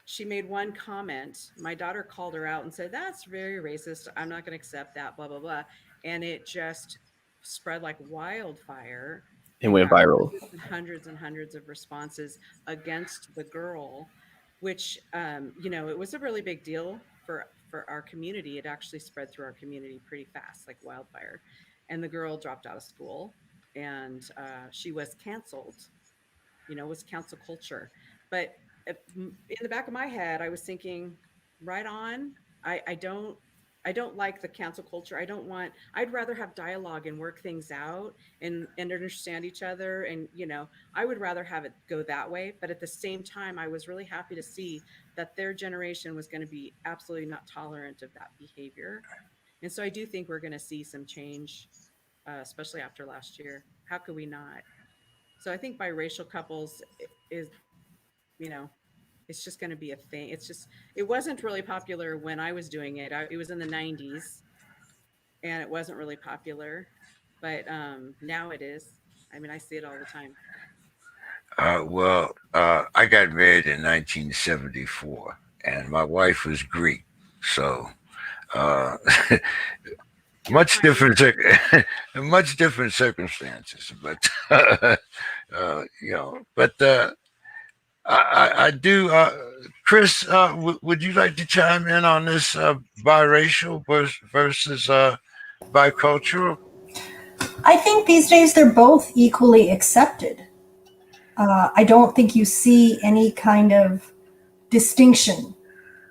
She made one comment. My daughter called her out and said, "That's very racist. I'm not going to accept that, blah, blah, blah." And it just spread like wildfire. It went viral. Hundreds and hundreds of responses against the girl, which, it was a really big deal for our community. It actually spread through our community pretty fast, like wildfire. And the girl dropped out of school, and she was canceled. Was cancel culture. But in the back of my head, I was thinking, right on. I don't like the cancel culture. I'd rather have dialogue and work things out and understand each other. And, I would rather have it go that way. But at the same time, I was really happy to see that their generation was going to be absolutely not tolerant of that behavior. And so I do think we're going to see some change, especially after last year. How could we not? So I think biracial couples is, it's just going to be a thing. It wasn't really popular when I was doing it. It was in the 90s and it wasn't really popular, but now it is. I see it all the time. I got married in 1974 and my wife was Greek. So, much different circumstances, but, I do. Chris, would you like to chime in on this biracial versus bicultural? I think these days they're both equally accepted. I don't think you see any kind of distinction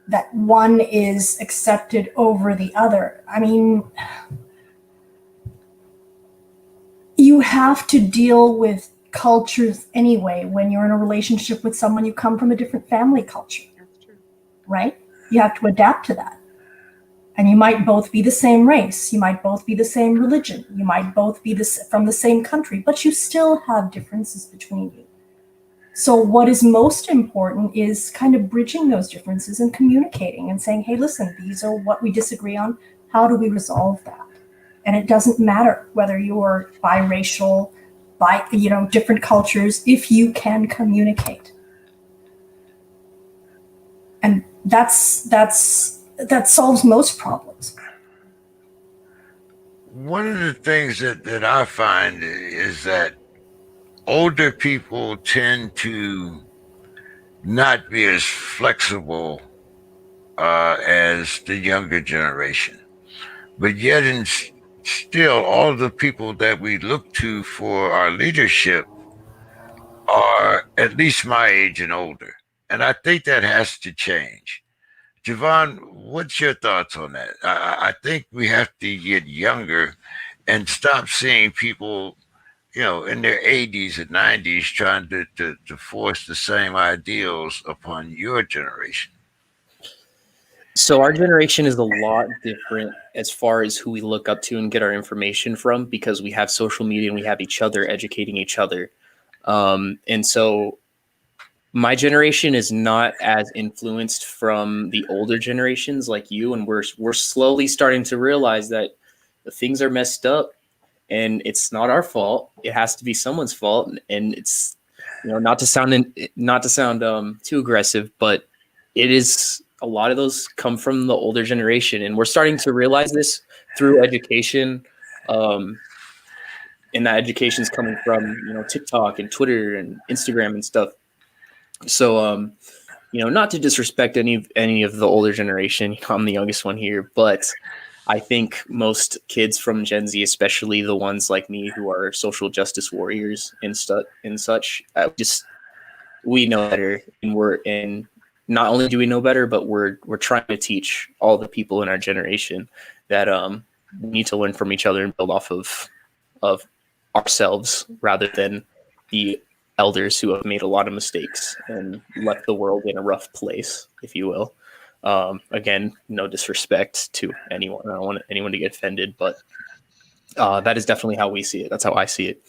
that one is accepted over the other. You have to deal with cultures anyway. When you're in a relationship with someone, you come from a different family culture. That's true. Right? You have to adapt to that. And you might both be the same race. You might both be the same religion. You might both be from the same country, but you still have differences between you. So what is most important is kind of bridging those differences and communicating and saying, hey, listen, these are what we disagree on. How do we resolve that? And it doesn't matter whether you're biracial, different cultures, if you can communicate. And that solves most problems. One of the things that I find is that older people tend to not be as flexible as the younger generation. But yet, still, all the people that we look to for our leadership are at least my age and older. And I think that has to change. Javon, what's your thoughts on that? I think we have to get younger and stop seeing people, in their 80s and 90s trying to force the same ideals upon your generation. So our generation is a lot different as far as who we look up to and get our information from, because we have social media and we have each other educating each other. And so my generation is not as influenced from the older generations like you, and we're slowly starting to realize that the things are messed up, and it's not our fault. It has to be someone's fault, and it's not to sound too aggressive, but it is. A lot of those come from the older generation, and we're starting to realize this through education. And that education is coming from TikTok and Twitter and Instagram and stuff. So, not to disrespect any of the older generation, I'm the youngest one here, but I think most kids from Gen Z, especially the ones like me who are social justice warriors and such, we know better, and not only do we know better, but we're trying to teach all the people in our generation that we need to learn from each other and build off of ourselves rather than the elders who have made a lot of mistakes and left the world in a rough place, if you will. Again, no disrespect to anyone. I don't want anyone to get offended, but that is definitely how we see it. That's how I see it.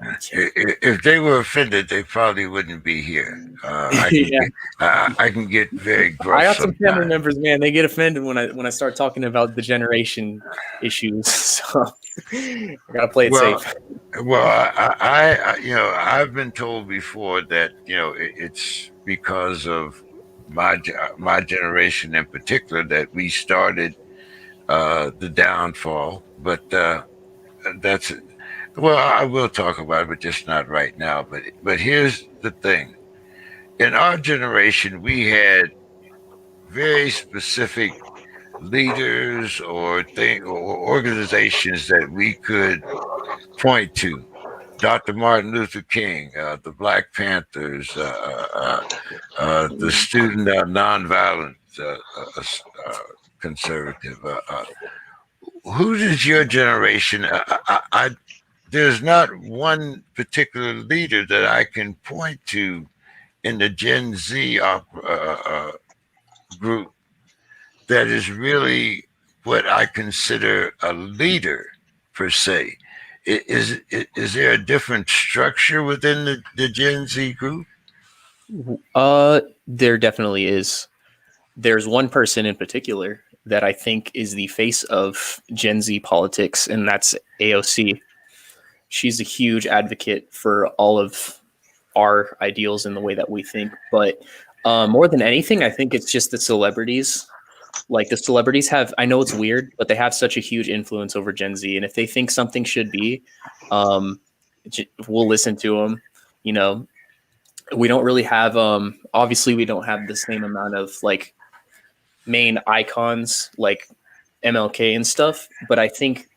If they were offended, they probably wouldn't be here. I can get very gruff. I got some sometimes. family members, man. They get offended when I start talking about the generation issues. So I gotta play it safe. Well, I've been told before that it's because of my generation in particular that we started the downfall. But that's it. Well, I will talk about it, but just not right now. But here's the thing. In our generation, we had very specific leaders or organizations that we could point to. Dr. Martin Luther King, the Black Panthers, the Student Nonviolent Conservative. Who does your generation? There's not one particular leader that I can point to in the Gen Z group that is really what I consider a leader per se. Is there a different structure within the Gen Z group? There definitely is. There's one person in particular that I think is the face of Gen Z politics, and that's AOC. She's a huge advocate for all of our ideals and the way that we think. But more than anything, I think it's just the celebrities. Like the celebrities have, I know it's weird, but they have such a huge influence over Gen Z. And if they think something should be, we'll listen to them. We don't really have, obviously we don't have the same amount of like main icons like MLK and stuff. But I think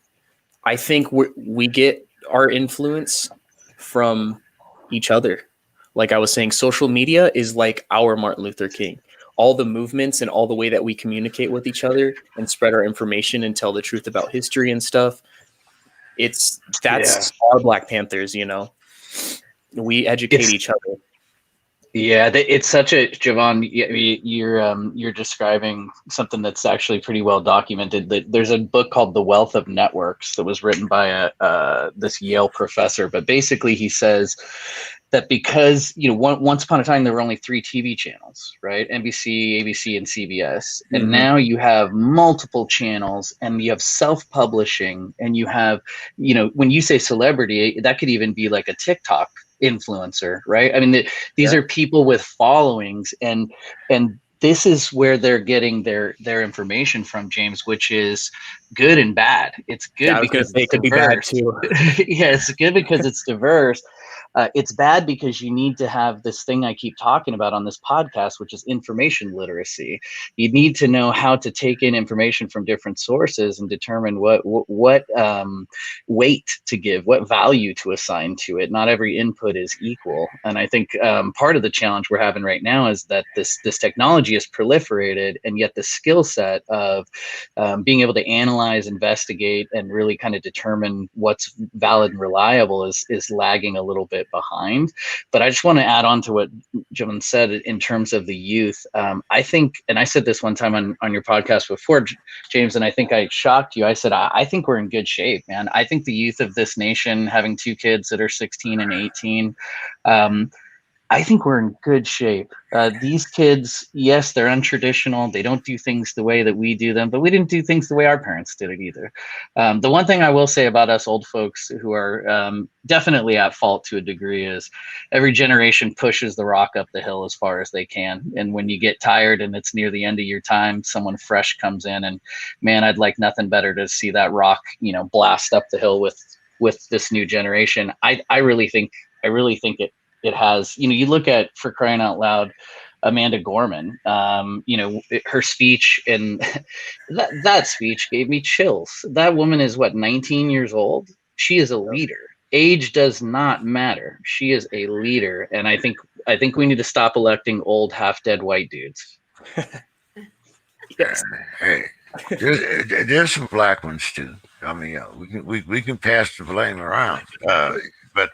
we get our influence from each other. Like I was saying, social media is like our Martin Luther King. All the movements and all the way that we communicate with each other and spread our information and tell the truth about history and stuff. That's our Black Panthers, we educate each other. Yeah, it's such a Javon. You're describing something that's actually pretty well documented. That there's a book called The Wealth of Networks that was written by this Yale professor. But basically, he says that because once upon a time there were only 3 TV channels, right? NBC, ABC, and CBS, and now you have multiple channels, and you have self-publishing, and you have, when you say celebrity, that could even be like a TikTok influencer, right? I mean, these are people with followings, and this is where they're getting their information from, James, which is good and bad. It's good because it could be bad too. Yeah, it's good because it's diverse. It's bad because you need to have this thing I keep talking about on this podcast, which is information literacy. You need to know how to take in information from different sources and determine what weight to give, what value to assign to it. Not every input is equal. And I think part of the challenge we're having right now is that this technology has proliferated, and yet the skill set of being able to analyze, investigate, and really kind of determine what's valid and reliable is lagging a little bit behind. But I just want to add on to what Javon said in terms of the youth. I think, and I said this one time on your podcast before, James, and I think I shocked you. I said, I think we're in good shape, man. I think the youth of this nation, having 2 kids that are 16 and 18, I think we're in good shape. These kids, yes, they're untraditional. They don't do things the way that we do them, but we didn't do things the way our parents did it either. The one thing I will say about us old folks who are definitely at fault to a degree is every generation pushes the rock up the hill as far as they can. And when you get tired and it's near the end of your time, someone fresh comes in, and man, I'd like nothing better to see that rock, blast up the hill with this new generation. I really think it has, you look at, for crying out loud, Amanda Gorman, her speech, and that speech gave me chills. That woman is 19 years old. She is a leader. Age does not matter. She is a leader. And I think we need to stop electing old, half-dead white dudes. Yes. Hey, there's some black ones too. I mean, we can pass the blame around, but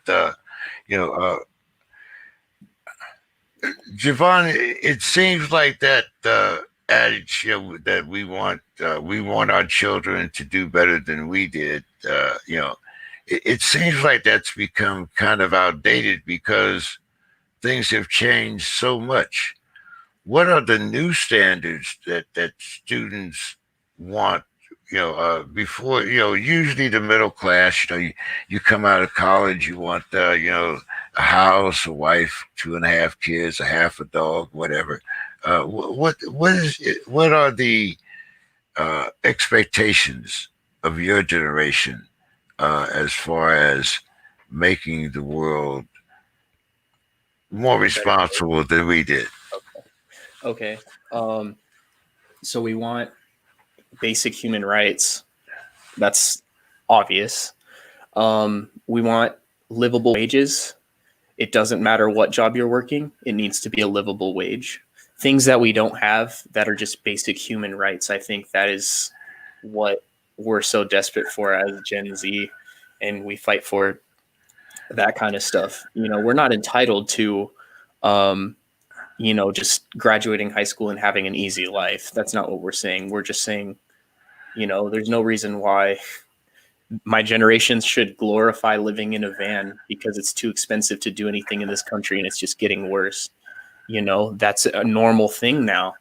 Javon, it seems like that adage, that we want our children to do better than we did. It seems like that's become kind of outdated because things have changed so much. What are the new standards that students want? Before, usually the middle class, you come out of college, you want, a house, a wife, 2.5 kids, a half a dog, whatever. What are the expectations of your generation as far as making the world more responsible than we did? Okay. So we want basic human rights. That's obvious. We want livable wages. It doesn't matter what job you're working. It needs to be a livable wage. Things that we don't have that are just basic human rights. I think that is what we're so desperate for as Gen Z, and we fight for that kind of stuff. We're not entitled to just graduating high school and having an easy life. That's not what we're saying. We're just saying, there's no reason why my generation should glorify living in a van because it's too expensive to do anything in this country, and it's just getting worse. That's a normal thing now.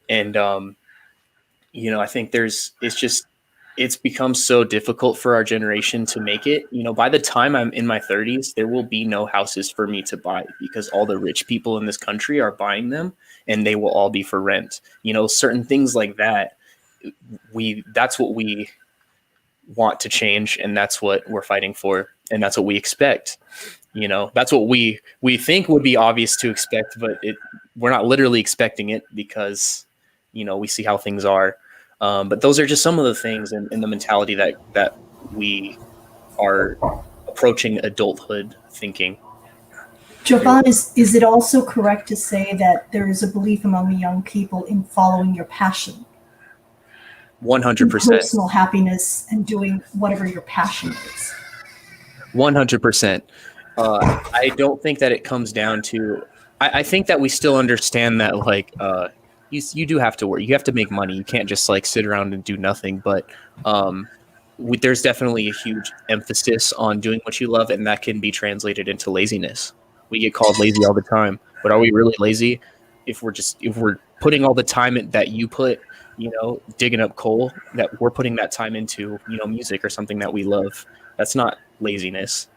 And, I think it's become so difficult for our generation to make it. By the time I'm in my 30s, there will be no houses for me to buy because all the rich people in this country are buying them, and they will all be for rent. Certain things like that. That's what we want to change, and that's what we're fighting for, and that's what we expect. That's what we think would be obvious to expect, but we're not literally expecting it because we see how things are. But those are just some of the things in the mentality that we are approaching adulthood thinking. Javon, is it also correct to say that there is a belief among the young people in following your passion? 100%. Personal happiness and doing whatever your passion is. 100%. I don't think that it comes down to I think that we still understand that, like, you do have to work. You have to make money. You can't just like sit around and do nothing. But there's definitely a huge emphasis on doing what you love, and that can be translated into laziness. We get called lazy all the time, but are we really lazy if we're putting all the time that you put, digging up coal, that we're putting that time into, music or something that we love? That's not laziness.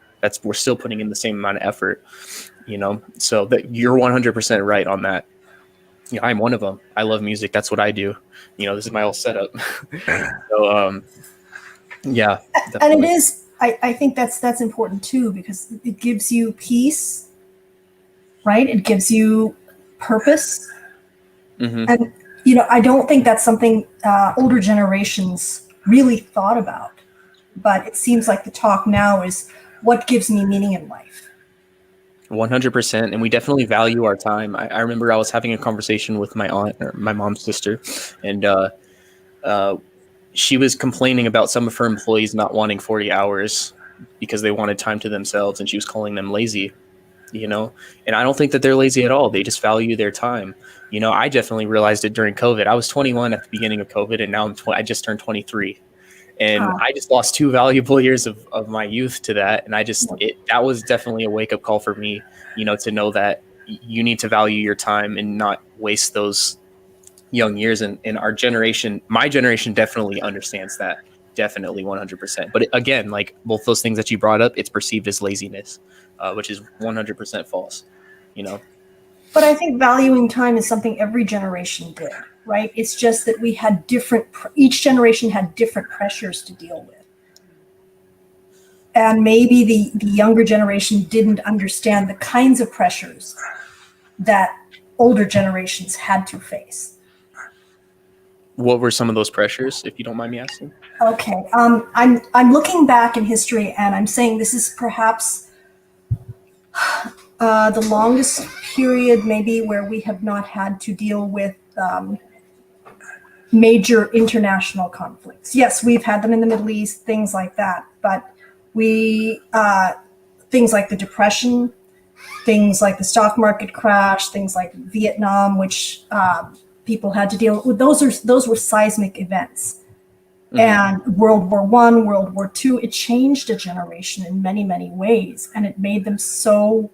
We're still putting in the same amount of effort, so that you're 100% right on that. I'm one of them. I love music. That's what I do. This is my whole setup. So, yeah. Definitely. And it is, I think that's important too, because it gives you peace, right? It gives you purpose. Mm-hmm. And, I don't think that's something older generations really thought about, but it seems like the talk now is what gives me meaning in life. 100%. And we definitely value our time. I remember I was having a conversation with my aunt, or my mom's sister, and she was complaining about some of her employees not wanting 40 hours because they wanted time to themselves, and she was calling them lazy, and I don't think that they're lazy at all. They just value their time. I definitely realized it during COVID. I was 21 at the beginning of COVID, and now I just turned 23. And I just lost 2 valuable years of my youth to that. And that was definitely a wake up call for me, to know that you need to value your time and not waste those young years. And our generation, my generation definitely understands that. Definitely 100%. But again, like both those things that you brought up, it's perceived as laziness, which is 100% false, But I think valuing time is something every generation did. Right? It's just that we had each generation had different pressures to deal with. And maybe the younger generation didn't understand the kinds of pressures that older generations had to face. What were some of those pressures, if you don't mind me asking? Okay. I'm looking back in history, and I'm saying this is perhaps the longest period maybe where we have not had to deal with major international conflicts. Yes, we've had them in the Middle East, things like that, but things like the Depression, things like the stock market crash, things like Vietnam, which people had to deal with. Those were seismic events. Mm-hmm. And World War I, World War II, it changed a generation in many, many ways, and it made them so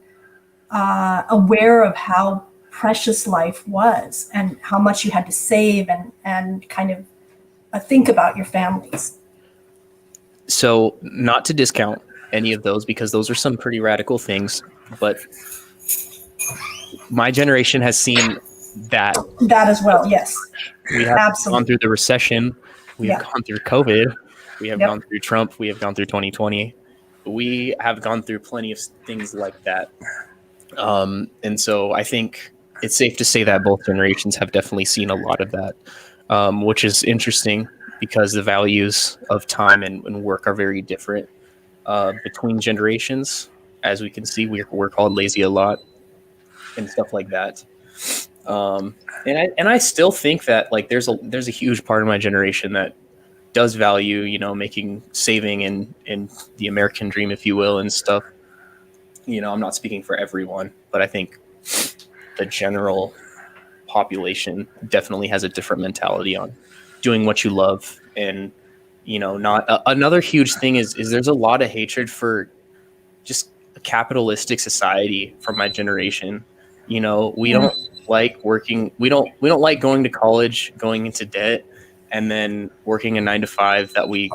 aware of how precious life was and how much you had to save and kind of think about your families. So not to discount any of those, because those are some pretty radical things, but my generation has seen that as well. Yes, we have Absolutely. Gone through the recession, we have gone through COVID, we have gone through Trump, we have gone through 2020, we have gone through plenty of things like that. And so I think it's safe to say that both generations have definitely seen a lot of that, which is interesting because the values of time and work are very different between generations. As we can see, we're called lazy a lot and stuff like that. And I still think that like there's a huge part of my generation that does value, saving and the American dream, if you will, and stuff. I'm not speaking for everyone, but I think the general population definitely has a different mentality on doing what you love. And, not another huge thing is there's a lot of hatred for just a capitalistic society from my generation. We don't like working. We don't like going to college, going into debt, and then working a 9-to-5 that we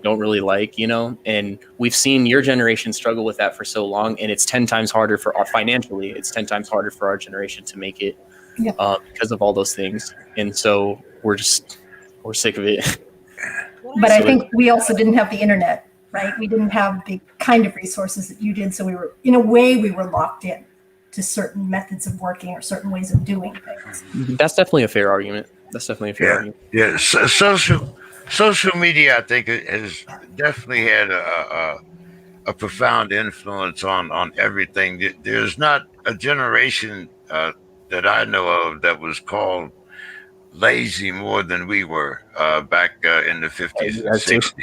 don't really like, and we've seen your generation struggle with that for so long. And it's 10 times harder financially. It's 10 times harder for our generation to make it because of all those things. And so we're sick of it. But I think we also didn't have the internet, right? We didn't have the kind of resources that you did. So we were locked in to certain methods of working or certain ways of doing things. That's definitely a fair argument. Yeah. So, social media, I think, has definitely had a profound influence on everything. There's not a generation that I know of that was called lazy more than we were back in the 50s and 60s.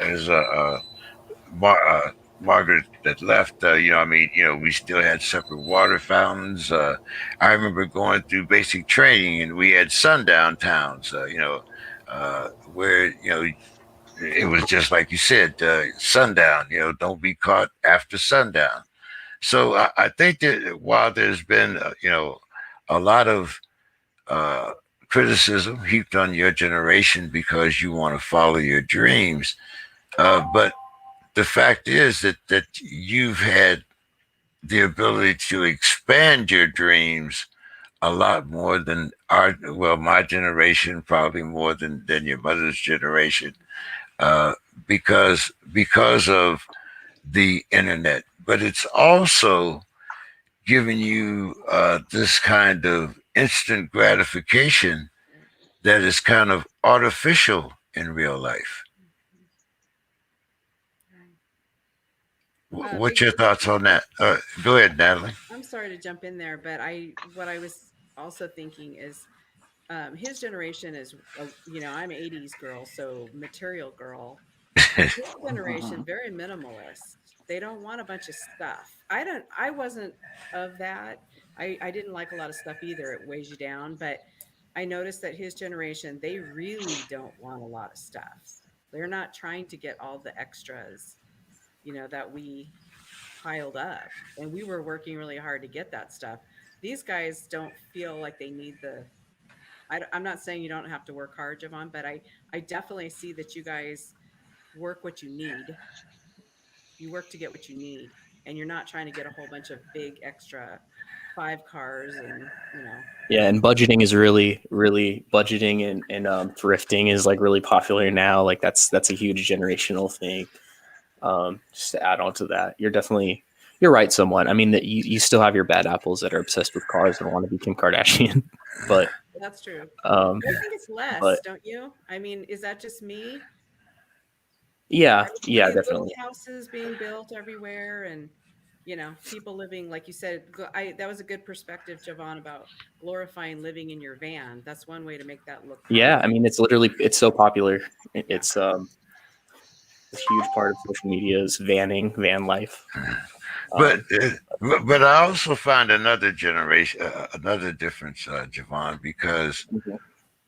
As Margaret that left, we still had separate water fountains. I remember going through basic training, and we had sundown towns. Where it was just like you said, sundown. Don't be caught after sundown. So I think that while there's been a lot of uh, criticism heaped on your generation because you want to follow your dreams, but the fact is that you've had the ability to expand your dreams a lot more than my generation, probably more than your mother's generation, uh, because of the internet. But it's also giving you this kind of instant gratification that is kind of artificial in real life. What's your thoughts on that? Go ahead, Natalie. I'm sorry to jump in there, but what I was also thinking is his generation is, I'm 80s girl, so material girl. His generation, very minimalist. They don't want a bunch of stuff. I wasn't of that. I didn't like a lot of stuff either. It weighs you down. But I noticed that his generation, they really don't want a lot of stuff. They're not trying to get all the extras, that we piled up. And we were working really hard to get that stuff. These guys don't feel like they need I'm not saying you don't have to work hard, Javon, but I definitely see that you guys work what you need. You work to get what you need, and you're not trying to get a whole bunch of big extra 5 cars and Yeah, and budgeting is really budgeting and thrifting is like really popular now. Like that's a huge generational thing. Just to add on to that, you're right somewhat. I mean that you still have your bad apples that are obsessed with cars and want to be Kim Kardashian, but that's true. I think it's less, don't you? I mean, is that just me? Yeah, definitely. Houses being built everywhere, and people living, like you said. That was a good perspective, Javon, about glorifying living in your van. That's one way to make that look. Yeah, I mean, it's so popular. It's a huge part of social media is van life. But I also find another generation, another difference, Javon, because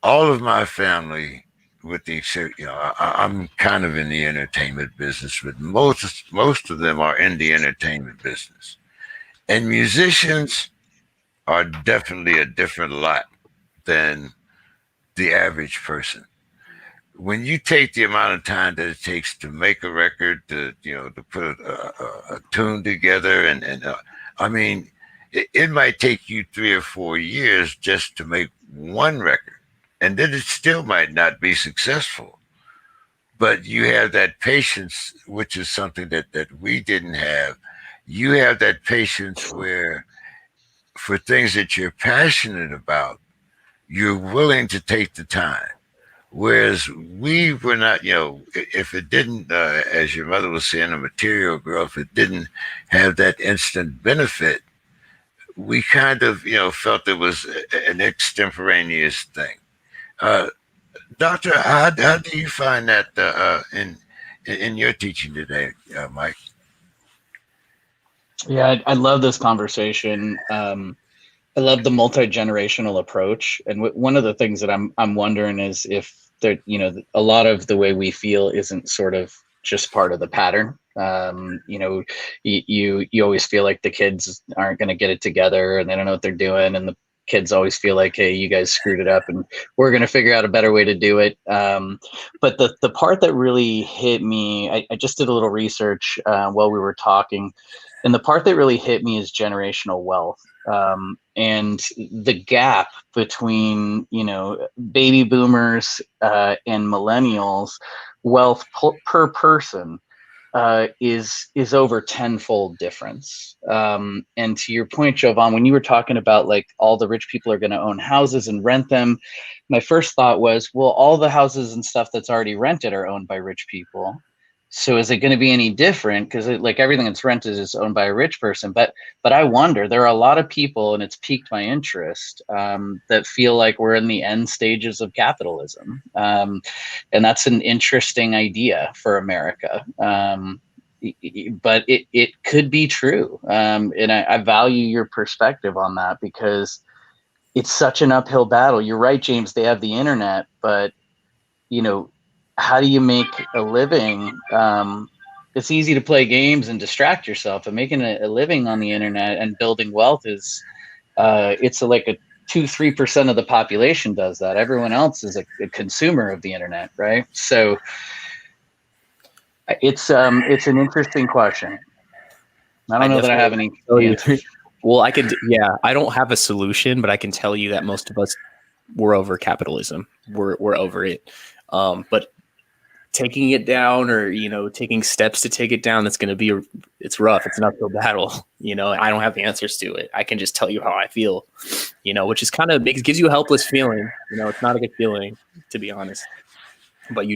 all of my family, with the exception, I'm kind of in the entertainment business, but most of them are in the entertainment business, and musicians are definitely a different lot than the average person. When you take the amount of time that it takes to make a record, to put a tune together, and I mean, it might take you 3 or 4 years just to make one record, and then it still might not be successful. But you have that patience, which is something that we didn't have. You have that patience where, for things that you're passionate about, you're willing to take the time. Whereas we were not, if it didn't, as your mother was saying, a material girl, if it didn't have that instant benefit, we kind of, felt it was an extemporaneous thing. Doctor, how do you find that in your teaching today, Mike? Yeah, I love this conversation. I love the multi-generational approach, and one of the things that I'm wondering is if there, a lot of the way we feel isn't sort of just part of the pattern. You always feel like the kids aren't going to get it together, and they don't know what they're doing, and the kids always feel like, hey, you guys screwed it up, and we're going to figure out a better way to do it. But the part that really hit me, I just did a little research while we were talking, and the part that really hit me is generational wealth. And the gap between, baby boomers and millennials, wealth per person is over tenfold difference. And to your point, Jovan, when you were talking about like all the rich people are going to own houses and rent them, my first thought was, well, all the houses and stuff that's already rented are owned by rich people. So is it going to be any different? Because like everything that's rented is owned by a rich person. But I wonder, there are a lot of people, and it's piqued my interest, that feel like we're in the end stages of capitalism. And that's an interesting idea for America. but it could be true. And I value your perspective on that, because it's such an uphill battle. You're right, James, they have the internet, but how do you make a living? It's easy to play games and distract yourself, but making a living on the internet and building wealth is, it's like a 2-3% of the population does that. Everyone else is a consumer of the internet, right? So it's an interesting question. I don't know that I have any answers. Well, I don't have a solution, but I can tell you that most of us, we're over capitalism. We're over it. But taking it down, or taking steps to take it down, it's rough. It's an uphill battle. I don't have the answers to it. I can just tell you how I feel, which is gives you a helpless feeling. It's not a good feeling, to be honest. But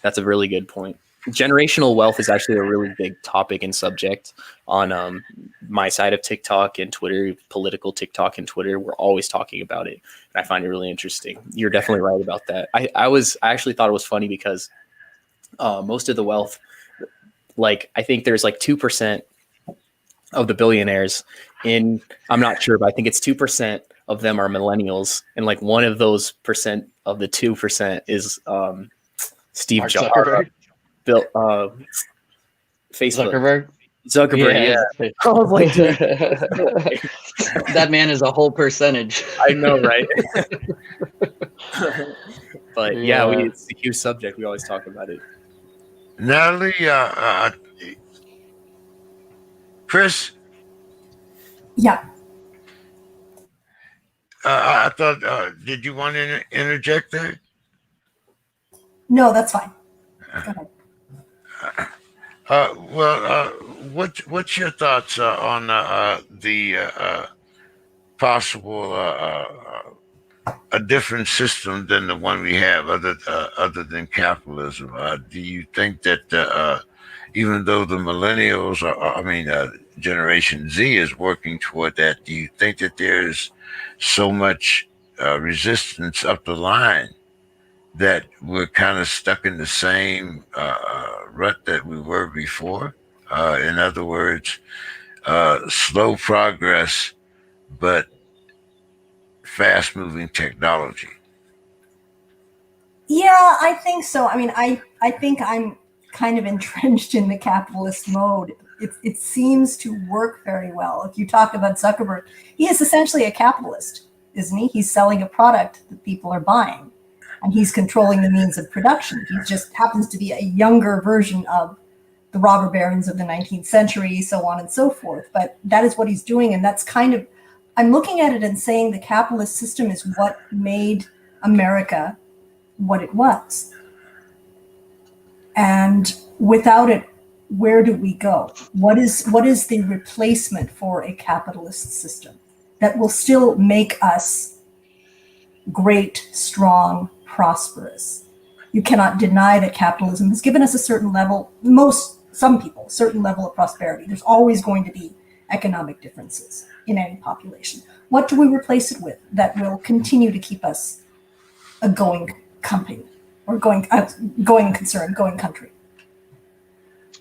that's a really good point. Generational wealth is actually a really big topic and subject on my side of TikTok and Twitter. Political TikTok and Twitter, we're always talking about it, and I find it really interesting. You're definitely right about that. I actually thought it was funny because most of the wealth, I think there's 2% of the billionaires I'm not sure, but I think it's 2% of them are millennials, and one of those percent of the 2% is Steve Jobs. Built Facebook. Zuckerberg, yeah. I was like, that man is a whole percentage. I know, right? But it's a huge subject. We always talk about it. Natalie, Chris. Yeah. I thought, did you want to interject there? No, that's fine. Go ahead. What's your thoughts on the possible a different system than the one we have, other than capitalism? Do you think that even though the millennials Generation Z is working toward that, do you think that there's so much resistance up the line that we're kind of stuck in the same rut that we were before? In other words, slow progress, but fast-moving technology. Yeah, I think so. I think I'm kind of entrenched in the capitalist mode. It seems to work very well. If you talk about Zuckerberg, he is essentially a capitalist, isn't he? He's selling a product that people are buying, and he's controlling the means of production. He just happens to be a younger version of the robber barons of the 19th century, so on and so forth. But that is what he's doing, and that's I'm looking at it and saying the capitalist system is what made America what it was. And without it, where do we go? What is the replacement for a capitalist system that will still make us great, strong, prosperous? You cannot deny that capitalism has given us a certain level, some people, certain level of prosperity. There's always going to be economic differences in any population. What do we replace it with that will continue to keep us a going company or going concern, going country?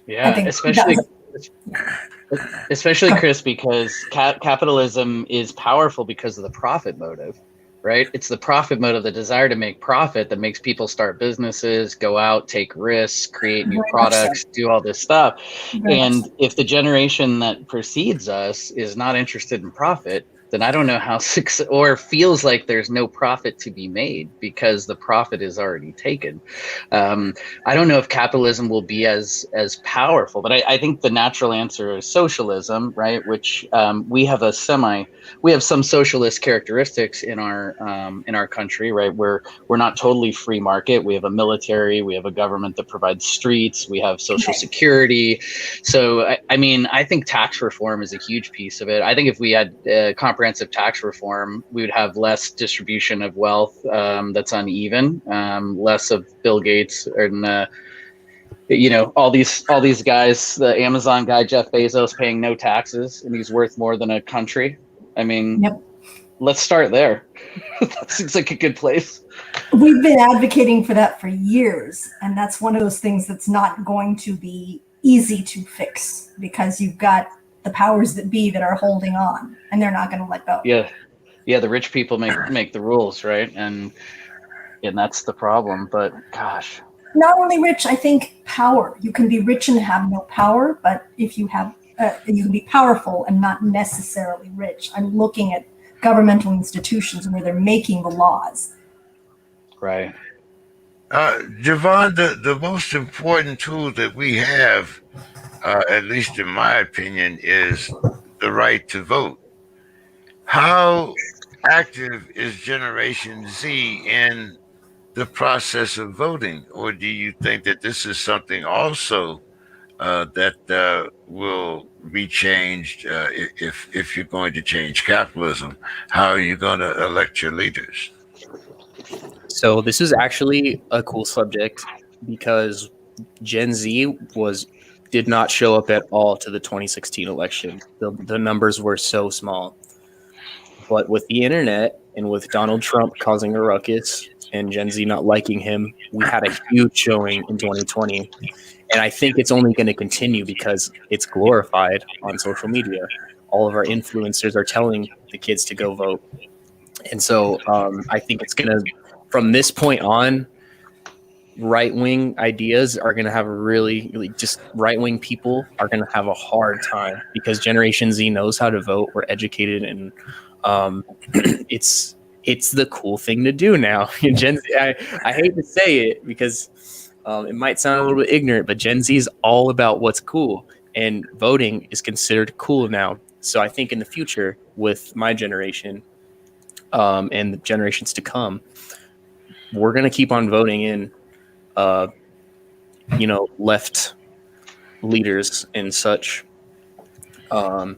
Yeah, especially Chris, because capitalism is powerful because of the profit motive, right? It's the profit motive, the desire to make profit, that makes people start businesses, go out, take risks, create new products, do all this stuff. And if the generation that precedes us is not interested in profit, then I don't know how or feels like there's no profit to be made because the profit is already taken. I don't know if capitalism will be as powerful, but I think the natural answer is socialism, right? Which we have some socialist characteristics in our country, right? We're not totally free market. We have a military, we have a government that provides streets, we have social security. So I think tax reform is a huge piece of it. I think if we had comprehensive tax reform, we would have less distribution of wealth that's uneven, less of Bill Gates and all these guys, the Amazon guy Jeff Bezos paying no taxes, and he's worth more than a country. Let's start there. That seems like a good place. We've been advocating for that for years, and that's one of those things that's not going to be easy to fix because you've got the powers that be that are holding on, and they're not going to let go. Yeah, the rich people make the rules, right? And that's the problem. But gosh, Not only rich, I think power. You can be rich and have no power, but if you have, you can be powerful and not necessarily rich. I'm looking at governmental institutions where they're making the laws. right. Javon, the most important tool that we have, at least in my opinion, is the right to vote. How active is Generation Z in the process of voting? Or do you think that this is something also that will be changed if you're going to change capitalism? How are you going to elect your leaders? So this is actually a cool subject because Gen Z did not show up at all to the 2016 election. The numbers were so small. But with the internet and with Donald Trump causing a ruckus and Gen Z not liking him, we had a huge showing in 2020. And I think it's only going to continue because it's glorified on social media. All of our influencers are telling the kids to go vote. And so I think it's going to, from this point on, right-wing ideas are going to have really just right-wing people are going to have a hard time because Generation Z knows how to vote. We're educated, and it's the cool thing to do now. Gen Z, I hate to say it because it might sound a little bit ignorant, but Gen Z is all about what's cool, and voting is considered cool now. So I think in the future, with my generation and the generations to come, we're going to keep on voting in left leaders and such. And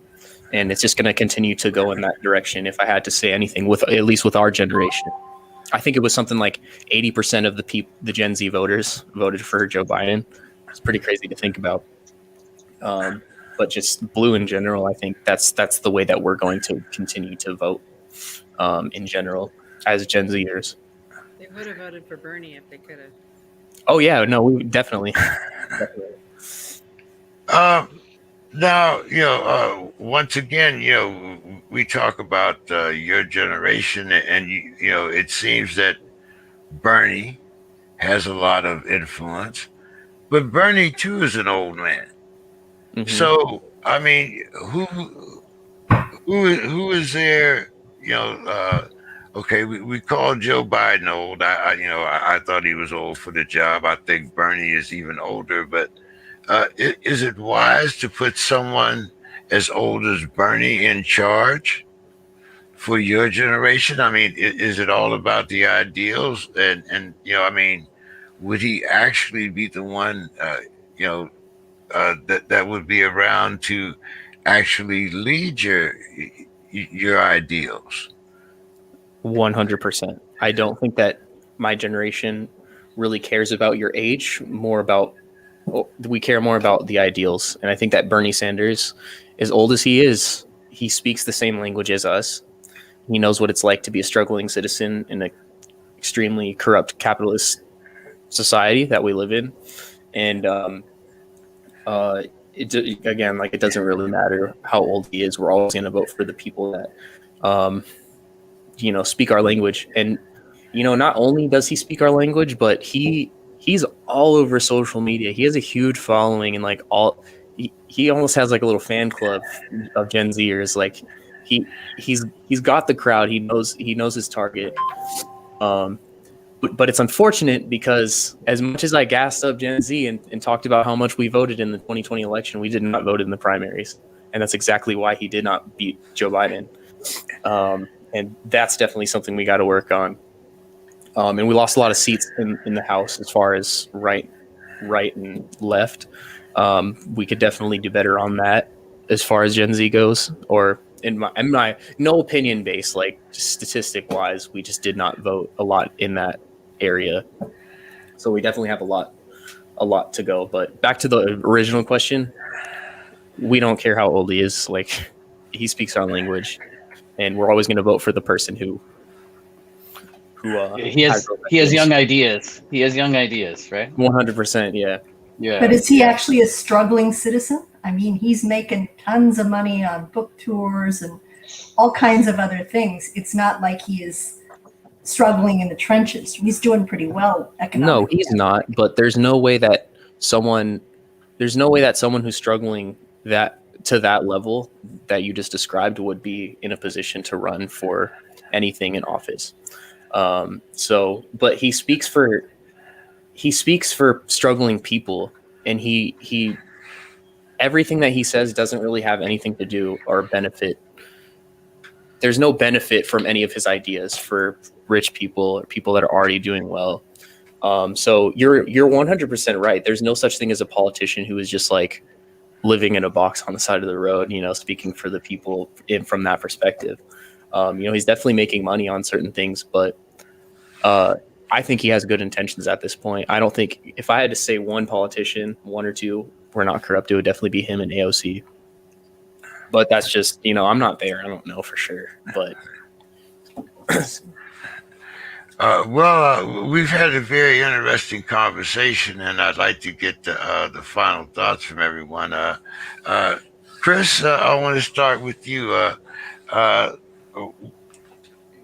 it's just going to continue to go in that direction. If I had to say anything, at least with our generation, I think it was something like 80% of the Gen Z voters voted for Joe Biden. It's pretty crazy to think about. But just blue in general, I think that's the way that we're going to continue to vote in general as Gen Zers. They would have voted for Bernie if they could have. Oh yeah, no, we definitely. Now, once again, we talk about your generation, and it seems that Bernie has a lot of influence, but Bernie too is an old man. Mm-hmm. So, I mean, who is there? Okay, we call Joe Biden old. I thought he was old for the job. I think Bernie is even older. But is it wise to put someone as old as Bernie in charge for your generation? I mean, is it all about the ideals? And I mean, would he actually be the one, that would be around to actually lead your ideals? 100%. I don't think that my generation really cares about your age. We care more about the ideals. And I think that Bernie Sanders, as old as he is, he speaks the same language as us. He knows what it's like to be a struggling citizen in an extremely corrupt capitalist society that we live in. And it doesn't really matter how old he is. We're always going to vote for the people that speak our language. And not only does he speak our language, but he's all over social media. He has a huge following, and he almost has like a little fan club of Gen Zers. Like he's got the crowd. He knows his target. But it's unfortunate because as much as I gassed up Gen Z and talked about how much we voted in the 2020 election, we did not vote in the primaries. And that's exactly why he did not beat Joe Biden. And that's definitely something we got to work on. And we lost a lot of seats in the House as far as right and left. We could definitely do better on that as far as Gen Z goes. Or in my no opinion based, like just statistic wise, we just did not vote a lot in that area. So we definitely have a lot to go. But back to the original question, we don't care how old he is. Like he speaks our language. And we're always going to vote for the person who he has young ideas. He has young ideas, right? 100%, yeah. Yeah. But is he actually a struggling citizen? I mean, he's making tons of money on book tours and all kinds of other things. It's not like he is struggling in the trenches. He's doing pretty well No, economically. he's not. But there's no way that someone who's struggling to that level that you just described would be in a position to run for anything in office. But he speaks for struggling people, and he everything that he says doesn't really have anything to do or benefit. There's no benefit from any of his ideas for rich people or people that are already doing well. So you're 100% right. There's no such thing as a politician who is just like living in a box on the side of the road, speaking for the people from that perspective. He's definitely making money on certain things, but I think he has good intentions at this point. I don't think, if I had to say one politician, one or two were not corrupt, it would definitely be him and AOC. But that's just, I'm not there. I don't know for sure, but. We've had a very interesting conversation, and I'd like to get the final thoughts from everyone. Chris, I want to start with you.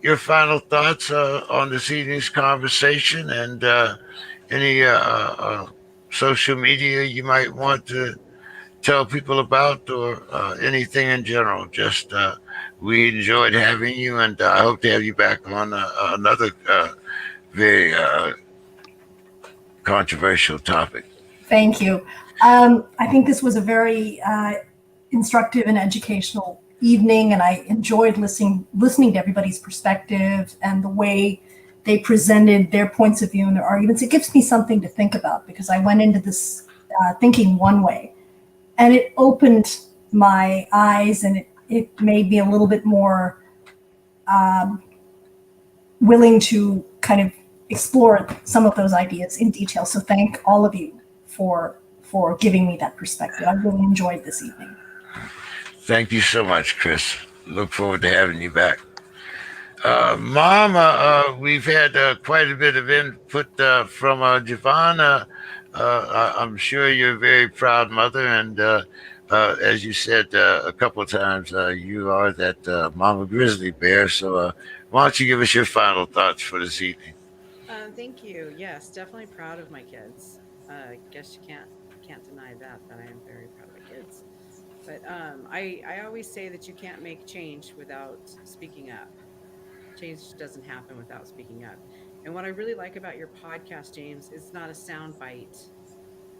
Your final thoughts on this evening's conversation, and any social media you might want to tell people about, or anything in general. Just we enjoyed having you, and I hope to have you back on another very controversial topic. Thank you. I think this was a very instructive and educational evening, and I enjoyed listening to everybody's perspective and the way they presented their points of view and their arguments. It gives me something to think about, because I went into this thinking one way, and it opened my eyes, and it made me a little bit more willing to kind of explore some of those ideas in detail. So thank all of you for giving me that perspective. I really enjoyed this evening. Thank you so much, Chris. Look forward to having you back. Mom, we've had quite a bit of input from Javon. I'm sure you're a very proud mother, and as you said a couple of times, you are that mama grizzly bear. So why don't you give us your final thoughts for this evening? Thank you. Yes, definitely proud of my kids. I guess you can't deny that I am very proud of my kids. But I always say that you can't make change without speaking up. Change doesn't happen without speaking up. And what I really like about your podcast, James, is not a sound bite.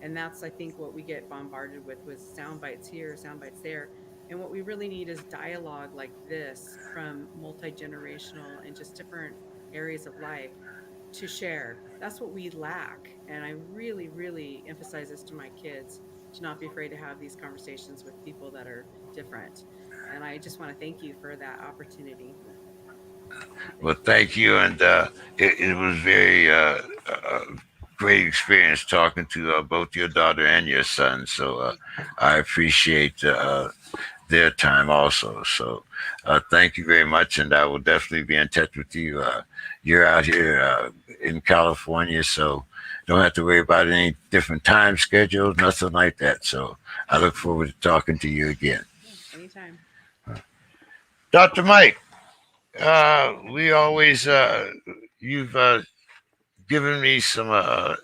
And that's, I think, what we get bombarded with sound bites here, sound bites there. And what we really need is dialogue like this from multi-generational and just different areas of life to share. That's what we lack. And I really, really emphasize this to my kids, to not be afraid to have these conversations with people that are different. And I just want to thank you for that opportunity. Well, thank you, and it was very great experience talking to both your daughter and your son. So I appreciate their time also. So thank you very much, and I will definitely be in touch with you. You're out here in California, so don't have to worry about any different time schedules, nothing like that. So I look forward to talking to you again. Yeah, anytime. Dr. Mike, we always, you've given me some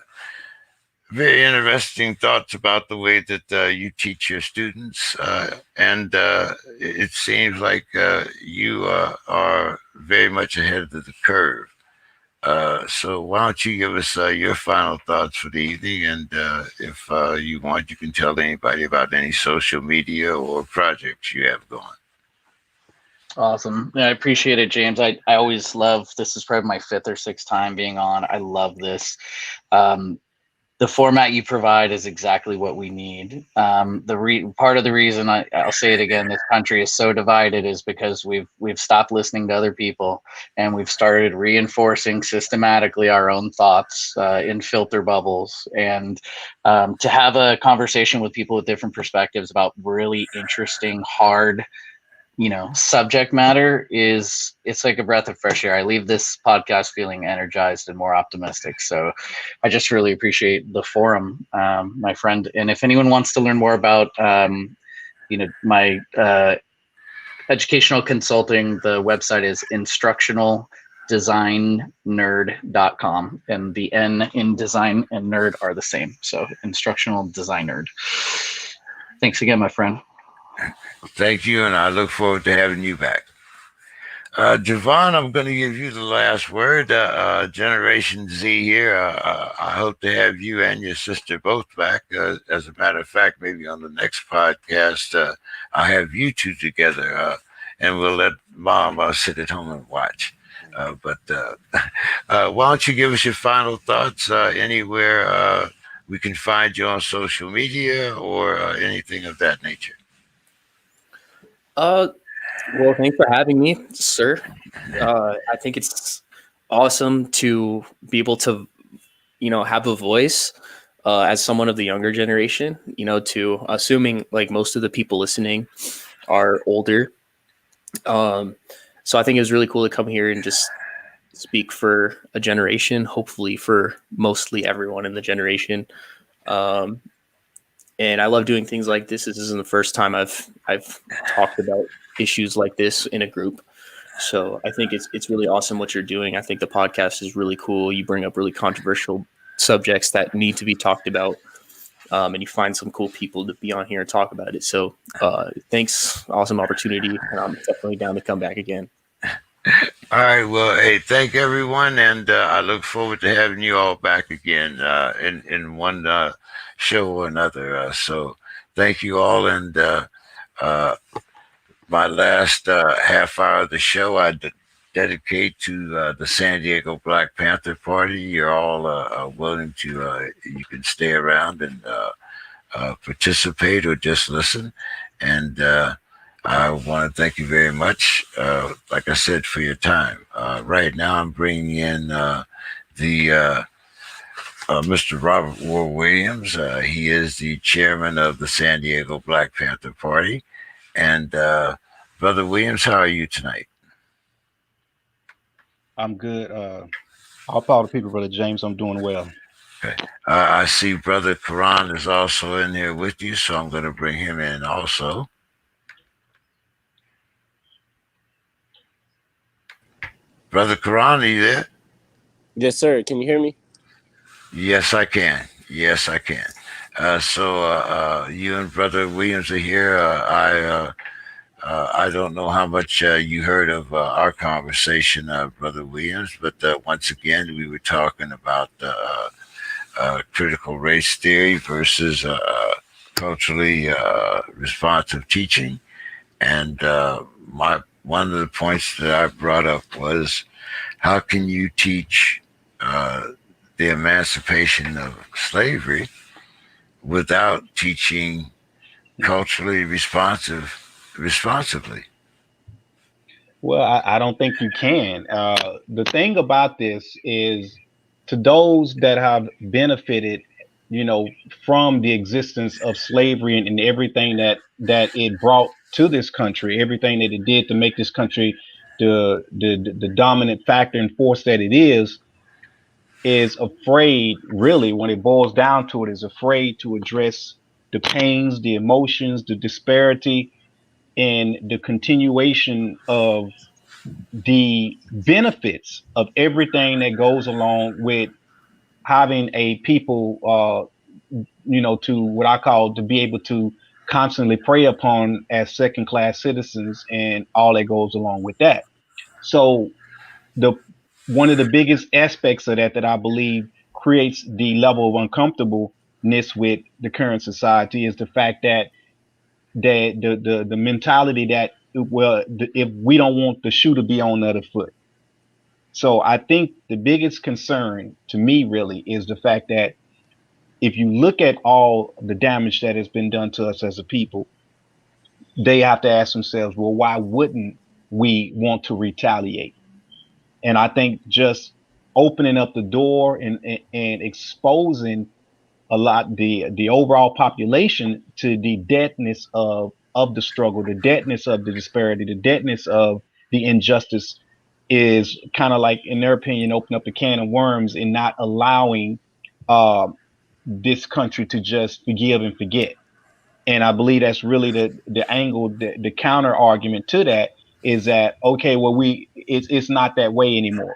very interesting thoughts about the way that you teach your students. And it seems like you are very much ahead of the curve. So why don't you give us your final thoughts for the evening? And if you want, you can tell anybody about any social media or projects you have going. Awesome. Yeah, I appreciate it, James. I always love, this is probably my 5th or 6th time being on. I love this. The format you provide is exactly what we need. Part of the reason I'll say it again, this country is so divided is because we've stopped listening to other people, and we've started reinforcing systematically our own thoughts in filter bubbles. And to have a conversation with people with different perspectives about really interesting, hard subject matter it's like a breath of fresh air. I leave this podcast feeling energized and more optimistic. So I just really appreciate the forum, my friend. And if anyone wants to learn more about, my educational consulting, the website is instructionaldesignerd.com, and the N in design and nerd are the same. So instructional design nerd. Thanks again, my friend. Thank you, and I look forward to having you back. Javon, I'm going to give you the last word. Generation Z here. I hope to have you and your sister both back. As a matter of fact, maybe on the next podcast, I'll have you two together, and we'll let Mom sit at home and watch. But why don't you give us your final thoughts? Anywhere we can find you on social media or anything of that nature. Well, thanks for having me, sir. I think it's awesome to be able to, have a voice as someone of the younger generation, to assuming like most of the people listening are older. So I think it was really cool to come here and just speak for a generation, hopefully for mostly everyone in the generation. And I love doing things like this. This isn't the first time I've talked about issues like this in a group. So I think it's really awesome what you're doing. I think the podcast is really cool. You bring up really controversial subjects that need to be talked about. And you find some cool people to be on here and talk about it. So thanks. Awesome opportunity. And I'm definitely down to come back again. All right. Well, hey, thank everyone. And I look forward to having you all back again in one show or another. So thank you all. And my last half hour of the show, I dedicate to the San Diego Black Panther Party. You're all willing to, you can stay around and participate or just listen. And I want to thank you very much, like I said, for your time. Right now, I'm bringing in Mr. Robert Ward Williams. He is the chairman of the San Diego Black Panther Party. And Brother Williams, how are you tonight? I'm good. I'll follow the people, Brother James. I'm doing well. Okay. I see Brother Karan is also in here with you, so I'm going to bring him in also. Brother Karan, are you there? Yes, sir. Can you hear me? Yes, I can. Yes, I can. So you and Brother Williams are here. I don't know how much you heard of our conversation, Brother Williams, but once again, we were talking about critical race theory versus culturally responsive teaching. And one of the points that I brought up was, how can you teach the emancipation of slavery without teaching culturally responsibly? Well, I don't think you can. The thing about this is, to those that have benefited, from the existence of slavery and everything that it brought to this country, everything that it did to make this country the dominant factor and force that it is afraid, really, when it boils down to it, is afraid to address the pains, the emotions, the disparity, and the continuation of the benefits of everything that goes along with having a people, to what I call, to be able to constantly prey upon as second-class citizens and all that goes along with that. So one of the biggest aspects of that I believe creates the level of uncomfortableness with the current society is the fact that the mentality that, well, if we don't want the shoe to be on the other foot. So I think the biggest concern to me really is the fact that if you look at all the damage that has been done to us as a people, they have to ask themselves, well, why wouldn't we want to retaliate? And I think just opening up the door and exposing a lot the overall population to the deadness of of the struggle, the deadness of the disparity, the deadness of the injustice is kind of like, in their opinion, open up the can of worms and not allowing uh, this country to just forgive and forget. And I believe that's really the angle, the counter argument to that is that, okay, well, it's not that way anymore,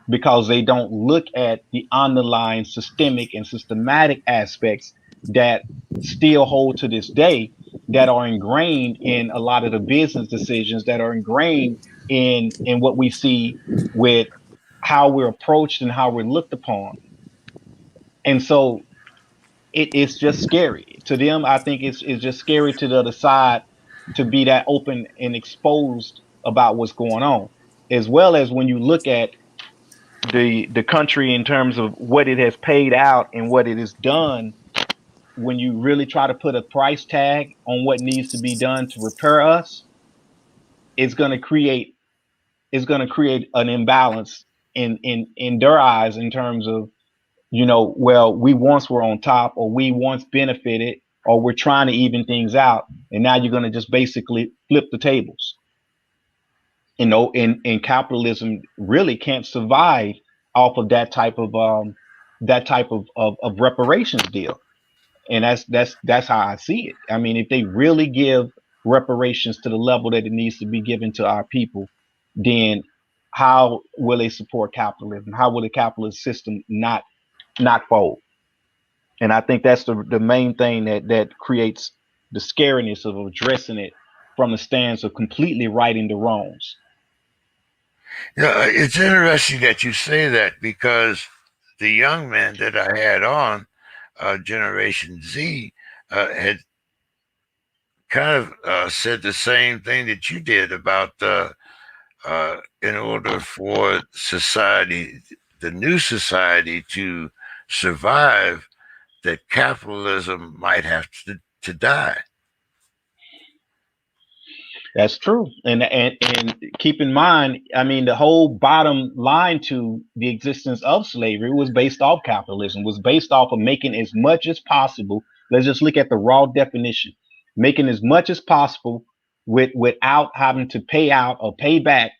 because they don't look at the underlying systemic and systematic aspects that still hold to this day, that are ingrained in a lot of the business decisions, that are ingrained in what we see with how we're approached and how we're looked upon. And so it's just scary to them. I think it's just scary to the other side to be that open and exposed about what's going on, as well as when you look at the country in terms of what it has paid out and what it has done. When you really try to put a price tag on what needs to be done to repair us, it's going to create an imbalance in their eyes, in terms of, well, we once were on top, or we once benefited, or we're trying to even things out, and now you're going to just basically flip the tables. And capitalism really can't survive off of that type of reparations deal. And that's how I see it. I mean, if they really give reparations to the level that it needs to be given to our people, then how will they support capitalism? How will the capitalist system not fold? And I think that's the main thing that creates the scariness of addressing it from the stance of completely righting the wrongs. Yeah, it's interesting that you say that, because the young men that I had on, Generation Z, had kind of said the same thing that you did about in order for society, the new society, to survive, that capitalism might have to die. That's true. And keep in mind, I mean, the whole bottom line to the existence of slavery was based off capitalism, was based off of making as much as possible. Let's just look at the raw definition: making as much as possible without having to pay out or pay back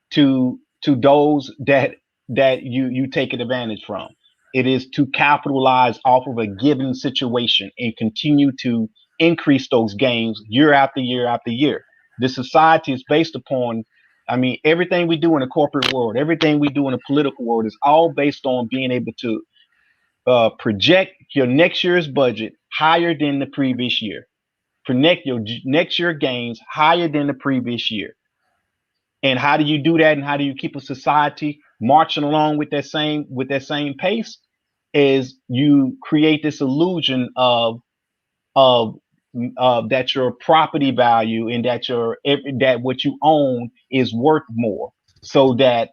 to those that you take advantage from. It is to capitalize off of a given situation and continue to increase those gains year after year after year. This society is based upon, I mean, everything we do in the corporate world, everything we do in the political world is all based on being able to project your next year's budget higher than the previous year, project your next year gains higher than the previous year. And how do you do that? And how do you keep a society marching along with that same pace? Is you create this illusion of that your property value and that what you own is worth more, so that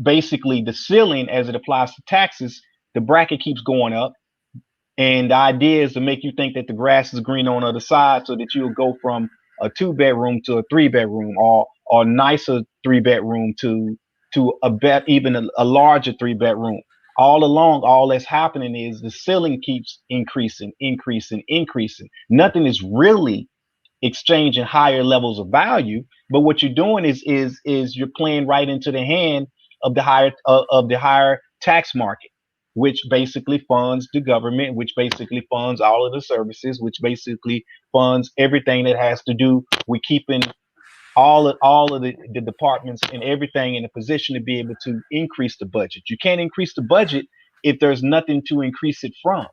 basically the ceiling, as it applies to taxes, the bracket keeps going up, and the idea is to make you think that the grass is green on the other side, so that you'll go from a 2-bedroom to a 3-bedroom, or nicer 3-bedroom to even a larger 3-bedroom. All along, all that's happening is the ceiling keeps increasing. Nothing is really exchanging higher levels of value, but what you're doing is you're playing right into the hand of the higher tax market, which basically funds the government, which basically funds all of the services, which basically funds everything that has to do with keeping all of the departments and everything in a position to be able to increase the budget. You can't increase the budget if there's nothing to increase it from.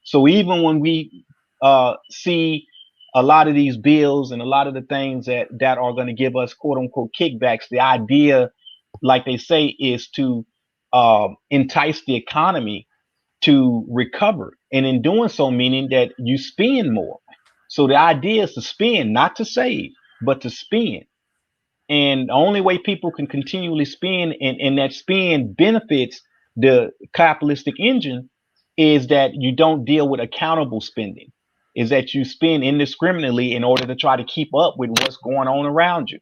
So even when we see a lot of these bills and a lot of the things that are going to give us quote unquote kickbacks, the idea, like they say, is to entice the economy to recover. And in doing so, meaning that you spend more. So the idea is to spend, not to save, but to spend. And the only way people can continually spend, and that spend benefits the capitalistic engine, is that you don't deal with accountable spending, is that you spend indiscriminately in order to try to keep up with what's going on around you.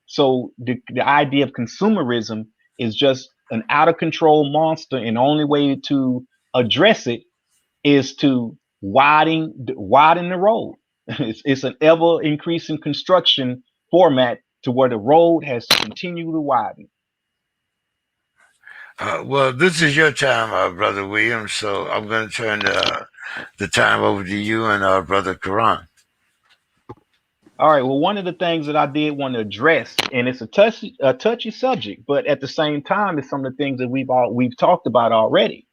So the idea of consumerism is just an out of control monster, and the only way to address it is to widen the road. It's an ever increasing construction format to where the road has to continue to widen. Well, this is your time, Brother Williams. So I'm going to turn the time over to you and Brother Karan. All right. Well, one of the things that I did want to address, and it's a touchy subject, but at the same time, it's some of the things that we've talked about already,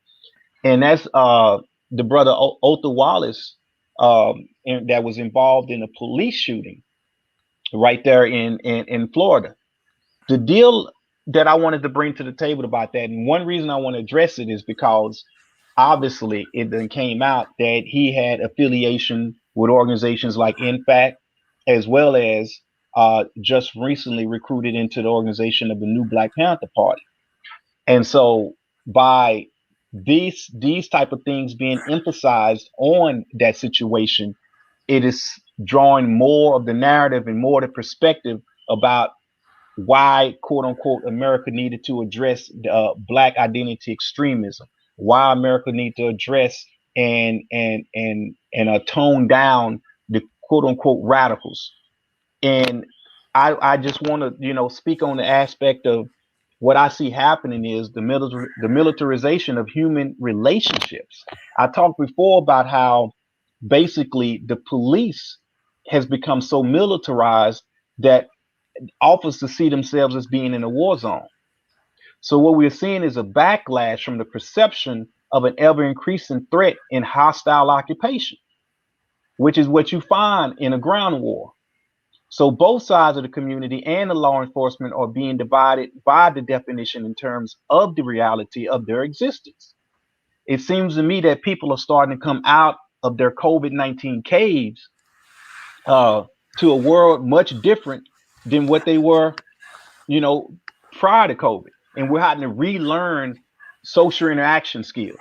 and that's the brother Otha Wallace, and that was involved in a police shooting right there in Florida. The deal that I wanted to bring to the table about that, and one reason I want to address it is because obviously it then came out that he had affiliation with organizations like INFACT, as well as just recently recruited into the organization of the new Black Panther Party. And so by these type of things being emphasized on that situation, it is drawing more of the narrative and more the perspective about why, quote unquote, America needed to address Black identity extremism, why America needed to address and tone down the quote unquote radicals. And I just want to speak on the aspect of what I see happening is the militarization of human relationships. I talked before about how basically the police has become so militarized that officers see themselves as being in a war zone. So what we're seeing is a backlash from the perception of an ever increasing threat in hostile occupation, which is what you find in a ground war. So both sides of the community and the law enforcement are being divided by the definition in terms of the reality of their existence. It seems to me that people are starting to come out of their COVID-19 caves to a world much different than what they were, prior to COVID. And we're having to relearn social interaction skills.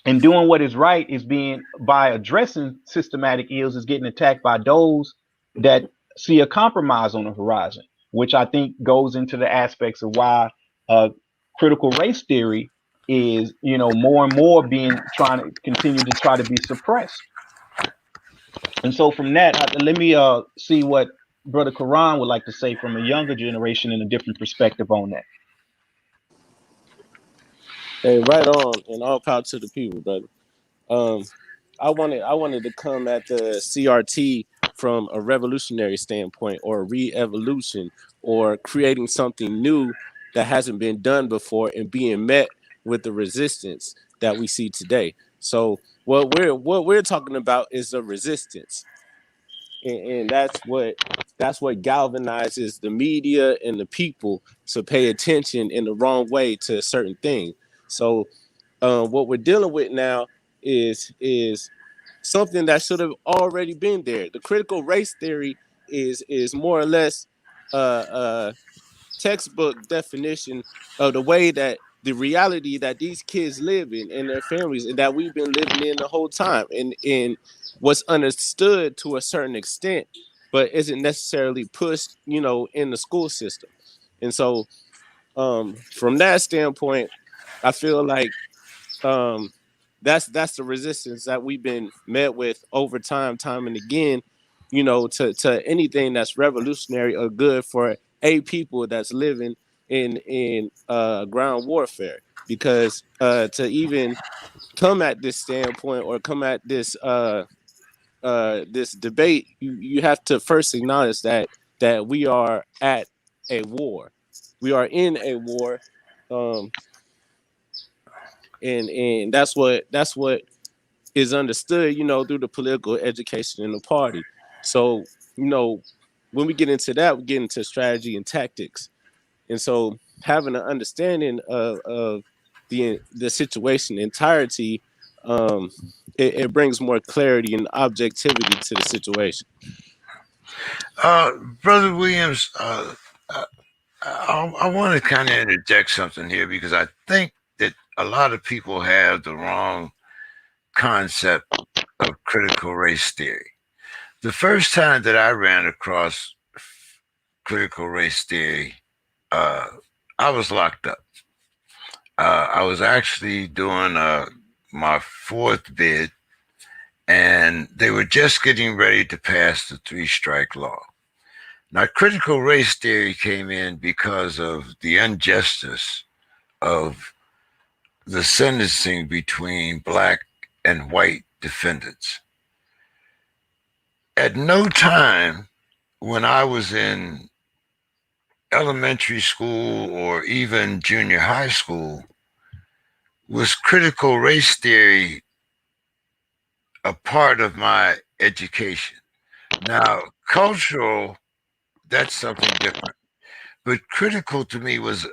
And doing what is right is by addressing systematic ills is getting attacked by those that see a compromise on the horizon, which I think goes into the aspects of why critical race theory is, more and more trying to continue to try to be suppressed. And so from that, let me see what Brother Karan would like to say from a younger generation and a different perspective on that. Hey, right on, and all power to the people, brother. I wanted to come at the CRT from a revolutionary standpoint, or a re-evolution, or creating something new that hasn't been done before and being met with the resistance that we see today. So what we're talking about is the resistance, and that's what galvanizes the media and the people to pay attention in the wrong way to a certain thing. So what we're dealing with now is something that should have already been there. The critical race theory is more or less a textbook definition of the way that the reality that these kids live in and their families, and that we've been living in the whole time, and what's understood to a certain extent, but isn't necessarily pushed, in the school system. And so from that standpoint, I feel like that's the resistance that we've been met with over time and again, to anything that's revolutionary or good for a people that's living in ground warfare. Because to even come at this standpoint or come at this this debate, you have to first acknowledge that we are at a war. We are in a war. And that's what is understood, through the political education in the party. So, when we get into that, we get into strategy and tactics. And so having an understanding of the situation entirety, it brings more clarity and objectivity to the situation. Brother Williams, I want to kind of interject something here, because I think that a lot of people have the wrong concept of critical race theory. The first time that I ran across critical race theory, I was locked up. I was actually doing my fourth bid, and they were just getting ready to pass the three-strike law. Now, critical race theory came in because of the injustice of the sentencing between black and white defendants. At no time when I was in elementary school or even junior high school was critical race theory a part of my education. Now, cultural, that's something different. But critical to me was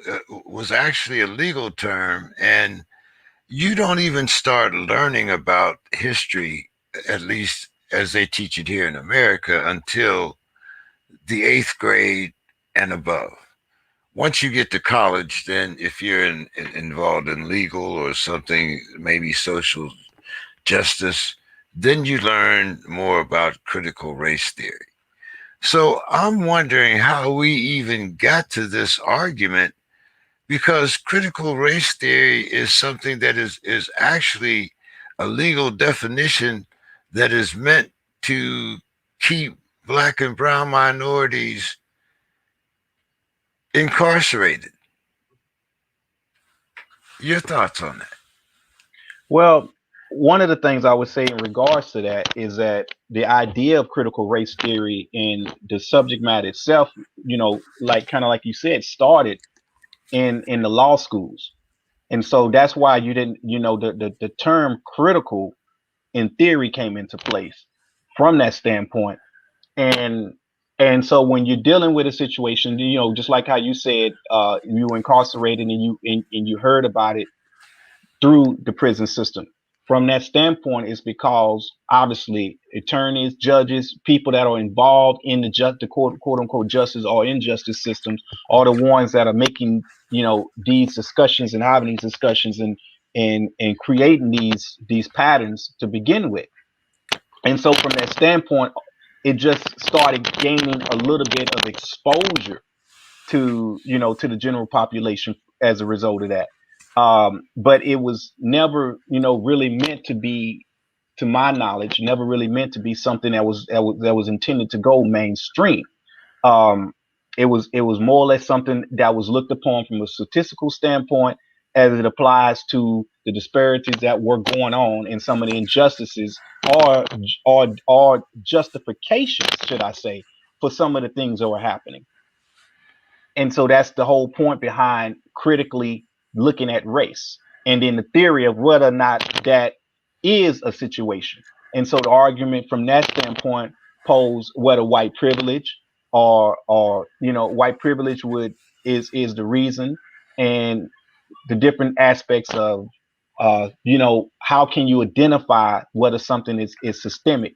actually a legal term, and you don't even start learning about history, at least as they teach it here in America, until the 8th grade and above. Once you get to college, then if you're involved in legal or something, maybe social justice, then you learn more about critical race theory. So I'm wondering how we even got to this argument, because critical race theory is something that is actually a legal definition that is meant to keep black and brown minorities incarcerated. Your thoughts on that? Well, one of the things I would say in regards to that is that the idea of critical race theory and the subject matter itself, like kind of like you said, started in the law schools. And so that's why you didn't, the term critical in theory came into place from that standpoint. And so when you're dealing with a situation, just like how you said, you were incarcerated and you heard about it through the prison system. From that standpoint, it's because obviously attorneys, judges, people that are involved in the quote unquote justice or injustice systems are the ones that are making, these discussions and having these discussions and creating these patterns to begin with. And so from that standpoint, it just started gaining a little bit of exposure to to the general population as a result of that. But it was never really meant to be, to my knowledge, never really meant to be something that was intended to go mainstream. um, it was more or less something that was looked upon from a statistical standpoint as it applies to the disparities that were going on and some of the injustices or justifications, should I say, for some of the things that were happening. And so that's the whole point behind critically looking at race and then the theory of whether or not that is a situation. And so the argument from that standpoint pose whether white privilege or white privilege is the reason, and the different aspects of how can you identify whether something is systemic,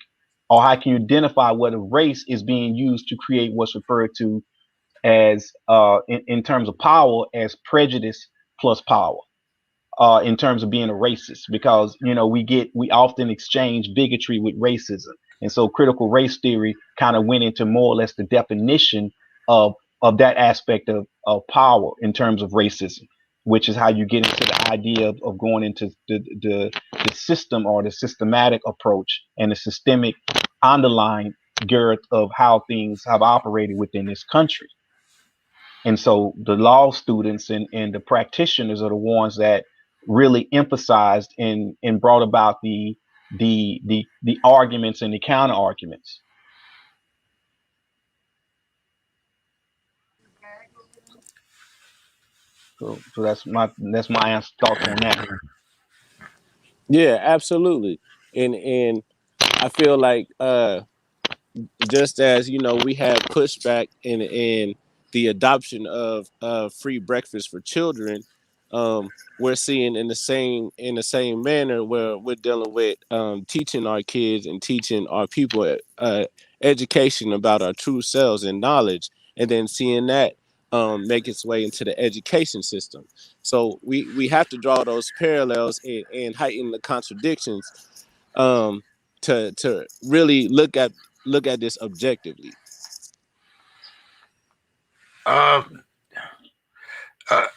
or how can you identify whether race is being used to create what's referred to as in terms of power as prejudice plus power, in terms of being a racist, because we often exchange bigotry with racism. And so critical race theory kind of went into more or less the definition of that aspect of power in terms of racism, which is how you get into the idea of going into the system or the systematic approach and the systemic underlying girth of how things have operated within this country. And so the law students and the practitioners are the ones that really emphasized and brought about the arguments and the counter arguments. So that's my thoughts on that. Yeah, absolutely. And I feel like just as we have pushback in the adoption of free breakfast for children, we're seeing in the same manner where we're dealing with teaching our kids and teaching our people education about our true selves and knowledge, and then seeing that make its way into the education system. So we have to draw those parallels and heighten the contradictions, to really look at this objectively. Um, uh,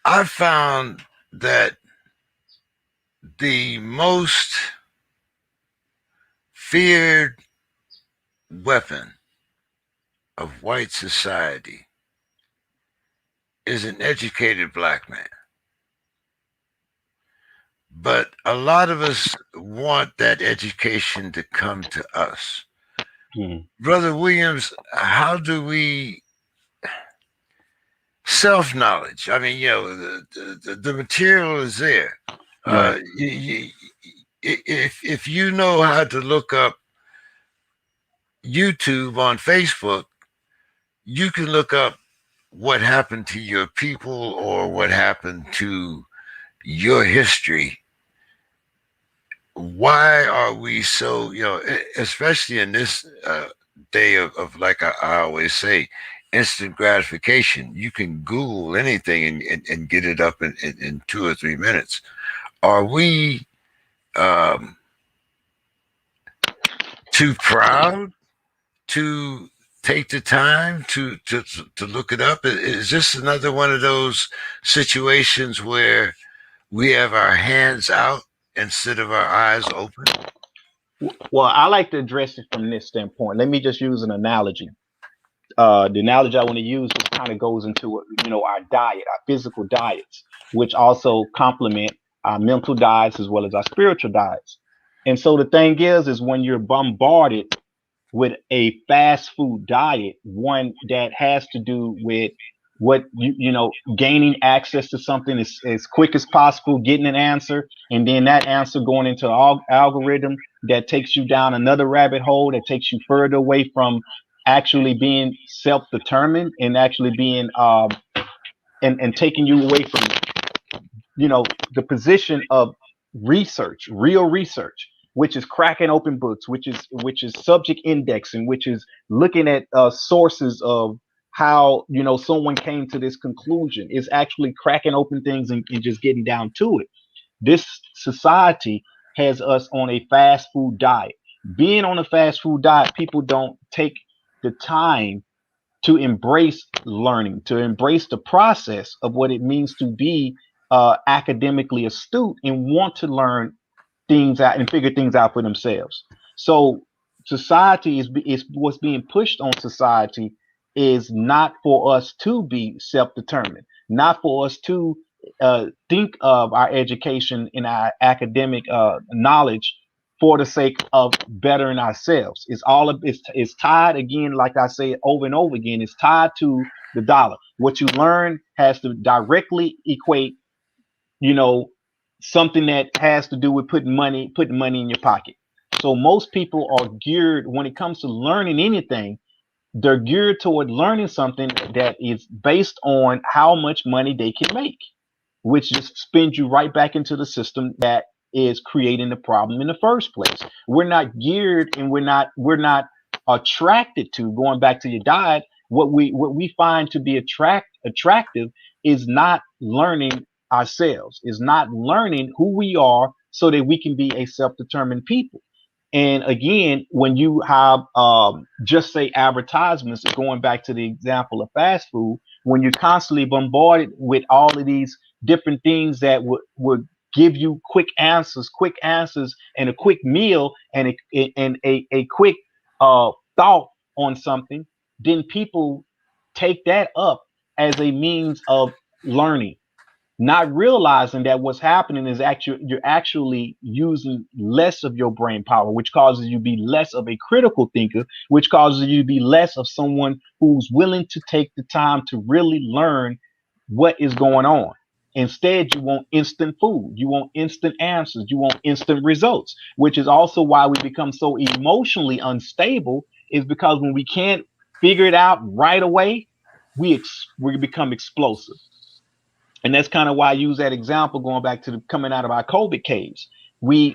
I found that the most feared weapon of white society is an educated black man. But a lot of us want that education to come to us. Brother Williams, how do we self-knowledge? I mean, the material is there. Right. If you know how to look up YouTube on Facebook, you can look up what happened to your people or what happened to your history. Why are we so, especially in this day of like I always say, instant gratification? You can Google anything and get it up in 2 or 3 minutes. Are we too proud to take the time to look it up? Is this another one of those situations where we have our hands out instead of our eyes open? Well, I like to address it from this standpoint. Let me just use an analogy. The analogy I want to use just kind of goes into our diet, our physical diets, which also complement our mental diets as well as our spiritual diets. And so the thing is when you're bombarded with a fast food diet, one that has to do with what gaining access to something as quick as possible, getting an answer, and then that answer going into an algorithm that takes you down another rabbit hole that takes you further away from actually being self-determined and actually being and taking you away from the position of research, real research, which is cracking open books, which is subject indexing, which is looking at sources of how someone came to this conclusion. Is actually cracking open things and just getting down to it. This society has us on a fast food diet. Being on a fast food diet, people don't take the time to embrace learning, to embrace the process of what it means to be academically astute and want to learn things out and figure things out for themselves. So society is what's being pushed on society is not for us to be self-determined, not for us to think of our education and our academic knowledge for the sake of bettering ourselves. It's tied again, like I say over and over again, it's tied to the dollar. What you learn has to directly equate, something that has to do with putting money in your pocket. So most people are geared, when it comes to learning anything, they're geared toward learning something that is based on how much money they can make, which just spins you right back into the system that is creating the problem in the first place. We're not geared and we're not attracted to, going back to your diet, what we find to be attractive is not learning ourselves, is not learning who we are so that we can be a self-determined people. And again, when you have just say advertisements, going back to the example of fast food, when you're constantly bombarded with all of these different things that would give you quick answers and a quick meal and a quick thought on something, then people take that up as a means of learning, not realizing that what's happening is you're actually using less of your brain power, which causes you to be less of a critical thinker, which causes you to be less of someone who's willing to take the time to really learn what is going on. Instead, you want instant food, you want instant answers, you want instant results, which is also why we become so emotionally unstable, is because when we can't figure it out right away, we become explosive. And that's kind of why I use that example going back to coming out of our COVID caves.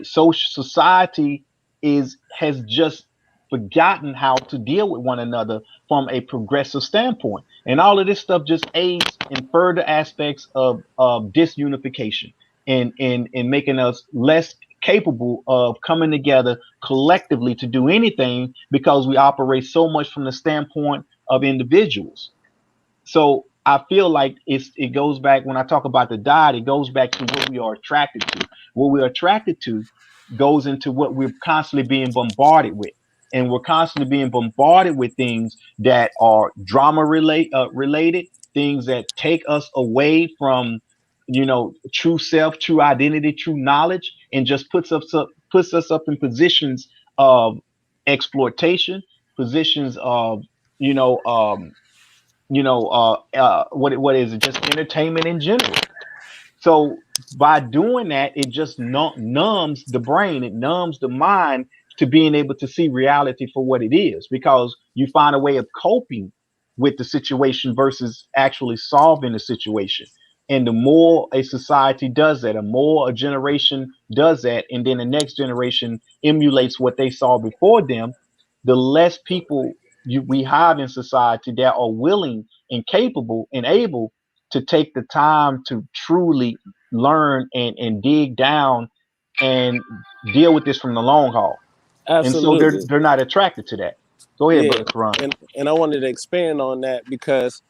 Society has just forgotten how to deal with one another from a progressive standpoint. And all of this stuff just aids in further aspects of disunification and making us less capable of coming together collectively to do anything, because we operate so much from the standpoint of individuals. So I feel like it goes back when I talk about the diet, it goes back to what we are attracted to. What we're attracted to goes into what we're constantly being bombarded with. And we're constantly being bombarded with things that are drama related, things that take us away from, true self, true identity, true knowledge, and just puts us up in positions of exploitation, positions of, you know, um, what is it? Just entertainment in general. So by doing that, it just numbs the brain, it numbs the mind to being able to see reality for what it is, because you find a way of coping with the situation versus actually solving the situation. And the more a society does that, the more a generation does that, and then the next generation emulates what they saw before them, the less people we have in society that are willing and capable and able to take the time to truly learn and dig down and deal with this from the long haul. And so Absolutely. they're not attracted to that. Go ahead, Yeah. brother Karan. And I wanted to expand on that because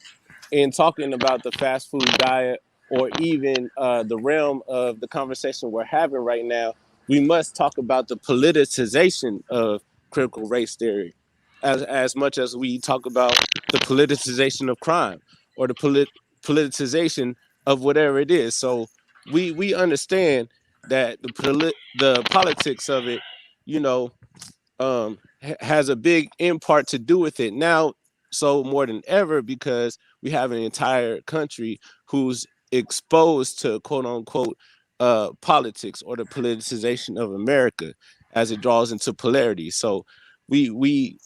in talking about the fast food diet, or even the realm of the conversation we're having right now, we must talk about the politicization of critical race theory, as much as we talk about the politicization of crime, or the politicization of whatever it is. So we understand that the politics of it, you know, has a big impart to do with it now, so more than ever, because we have an entire country who's exposed to quote unquote politics, or the politicization of America, as it draws into polarity. So we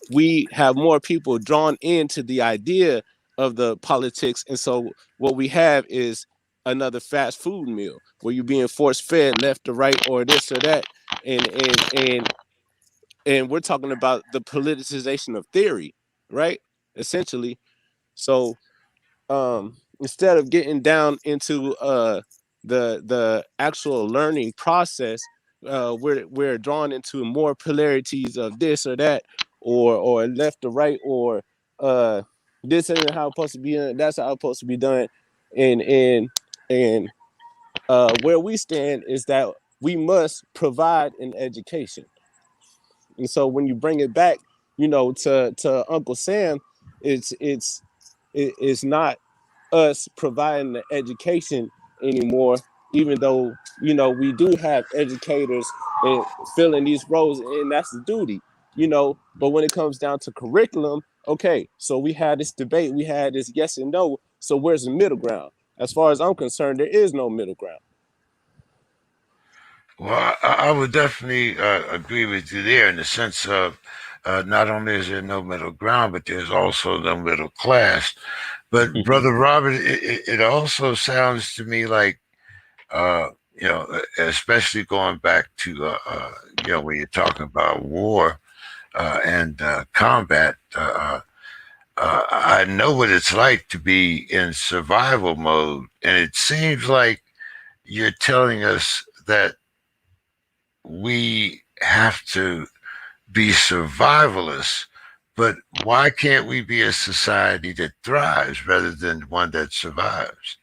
have more people drawn into the idea of the politics, and so what we have is another fast food meal where you're being force fed left to right, or this or that, and we're talking about the politicization of theory, right? Essentially. So instead of getting down into the actual learning process, we're drawn into more polarities of this or that, or left or right, or this isn't how it's supposed to be done, that's how it's supposed to be done. And where we stand is that we must provide an education. And so when you bring it back, to Uncle Sam, it's not us providing the education anymore, even though we do have educators and filling these roles, and that's the duty. But when it comes down to curriculum, okay, so we had this debate, we had this yes and no. So where's the middle ground? As far as I'm concerned, there is no middle ground. Well, I would definitely agree with you there in the sense of not only is there no middle ground, but there's also no middle class. But Brother Robert, it also sounds to me like, especially going back to, when you're talking about war and combat, I know what it's like to be in survival mode. And it seems like you're telling us that we have to be survivalists, but why can't we be a society that thrives rather than one that survives?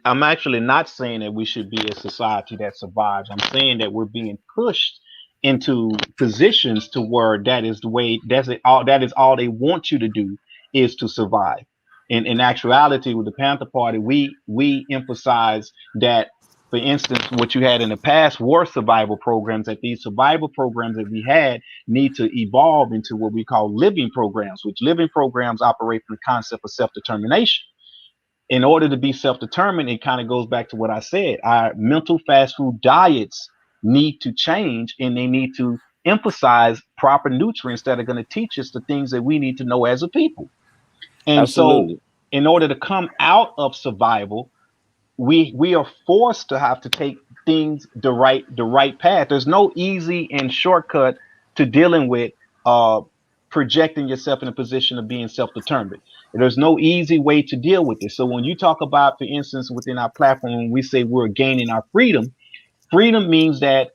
I'm actually not saying that we should be a society that survives. I'm saying that we're being pushed into positions to where that is the way, that is all they want you to do, is to survive. In actuality, with the Panther Party, we emphasize that, for instance, what you had in the past were survival programs, that these survival programs that we had need to evolve into what we call living programs, which living programs operate from the concept of self-determination. In order to be self-determined, it kind of goes back to what I said. Our mental fast food diets need to change, and they need to emphasize proper nutrients that are going to teach us the things that we need to know as a people. And Absolutely. so in order to come out of survival, we are forced to have to take things the right path. There's no easy and shortcut to dealing with projecting yourself in a position of being self-determined. There's no easy way to deal with this. So when you talk about, for instance, within our platform, when we say we're gaining our freedom, freedom means that,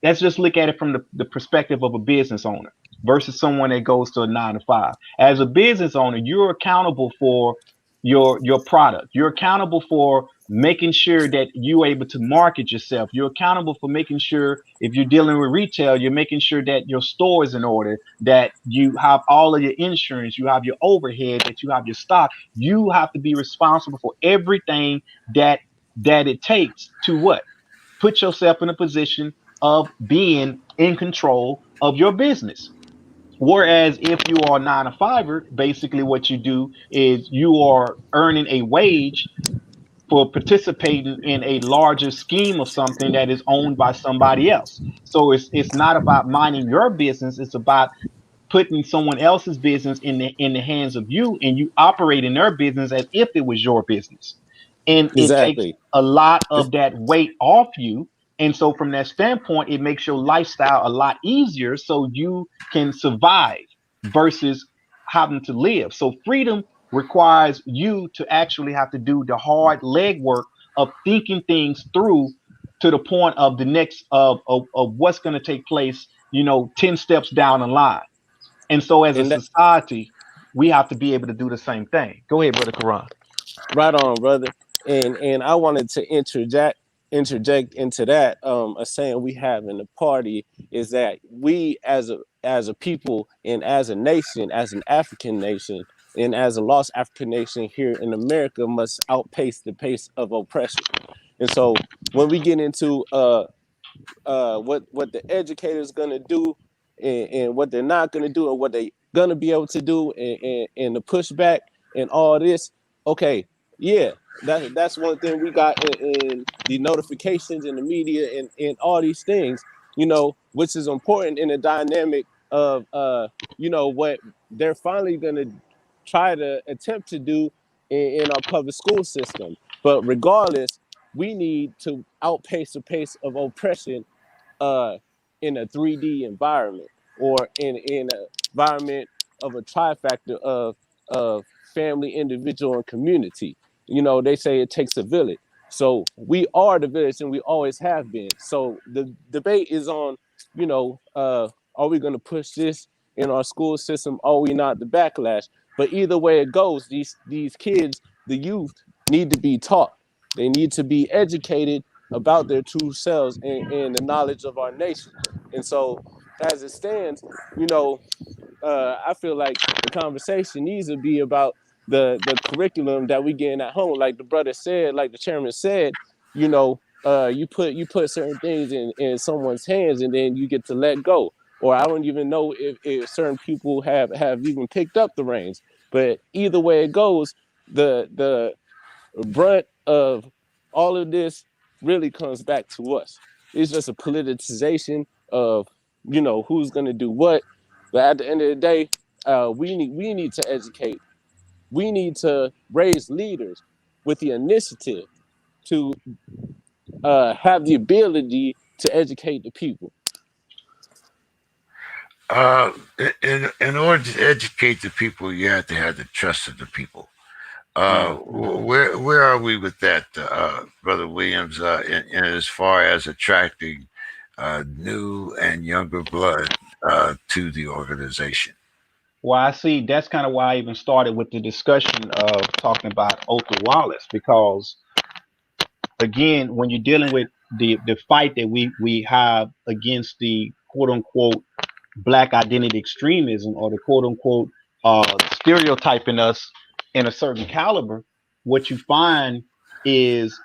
let's just look at it from the perspective of a business owner versus someone that goes to a 9 to 5. As a business owner, you're accountable for your product. You're accountable for making sure that you're able to market yourself. You're accountable for making sure, if you're dealing with retail, you're making sure that your store is in order, that you have all of your insurance, you have your overhead, that you have your stock. You have to be responsible for everything that it takes to what? Put yourself in a position of being in control of your business. Whereas if you are a 9 to 5er, basically what you do is you are earning a wage for participating in a larger scheme of something that is owned by somebody else. So it's not about minding your business, it's about putting someone else's business in the hands of you, and you operate in their business as if it was your business. And it takes Exactly. a lot of that weight off you. And so from that standpoint, it makes your lifestyle a lot easier so you can survive versus having to live. So freedom requires you to actually have to do the hard legwork of thinking things through to the point of the next of what's going to take place, 10 steps down the line. And so as a And that society, we have to be able to do the same thing. Go ahead, Brother Karan. right on, brother. And I wanted to interject into that. A saying we have in the party is that we as a people and as a nation, as an African nation, and as a lost African nation here in America must outpace the pace of oppression. And so when we get into what the educators gonna do and what they're not gonna do and what they gonna be able to do and the pushback and all this, okay, yeah, that's one thing we got in the notifications in the media and all these things, which is important in the dynamic of what they're finally gonna try to attempt to do in our public school system. But regardless, we need to outpace the pace of oppression in a 3D environment or in an environment of a trifactor of family, individual, and community. They say it takes a village. So we are the village and we always have been. So the debate is on, are we going to push this in our school system? Are we not? The backlash. But either way it goes, these kids, the youth, need to be taught. They need to be educated about their true selves and the knowledge of our nation. And so as it stands, I feel like the conversation needs to be about the curriculum that we getting at home. Like the brother said, like the chairman said, you put certain things in someone's hands and then you get to let go. Or I don't even know if certain people have even picked up the reins. But either way it goes, the brunt of all of this really comes back to us. It's just a politicization of who's going to do what. But at the end of the day, we need to educate. We need to raise leaders with the initiative to have the ability to educate the people. In order to educate the people, you have to have the trust of the people. Where are we with that, Brother Williams? In as far as attracting new and younger blood to the organization? Well, I see that's kind of why I even started with the discussion of talking about Otha Wallace, because again, when you're dealing with the fight that we have against the quote unquote black identity extremism or the quote unquote stereotyping us in a certain caliber, what you find is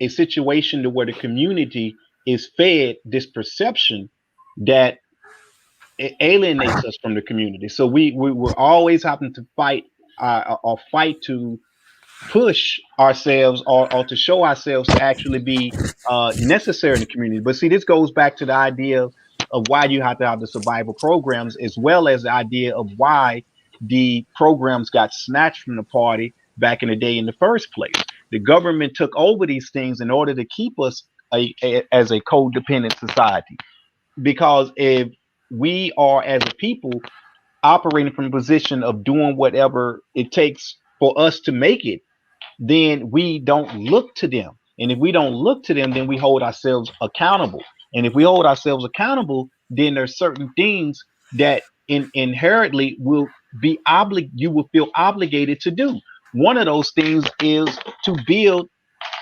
a situation to where the community is fed this perception that it alienates us from the community. So we're always having to fight or fight to push ourselves or to show ourselves to actually be necessary in the community. But see, this goes back to the idea of why you have to have the survival programs, as well as the idea of why the programs got snatched from the party back in the day in the first place. The government took over these things in order to keep us as a codependent society. Because if we are, as a people, operating from a position of doing whatever it takes for us to make it, then we don't look to them. And if we don't look to them, then we hold ourselves accountable. And if we hold ourselves accountable, then there's certain things that inherently will be you will feel obligated to do. One of those things is to build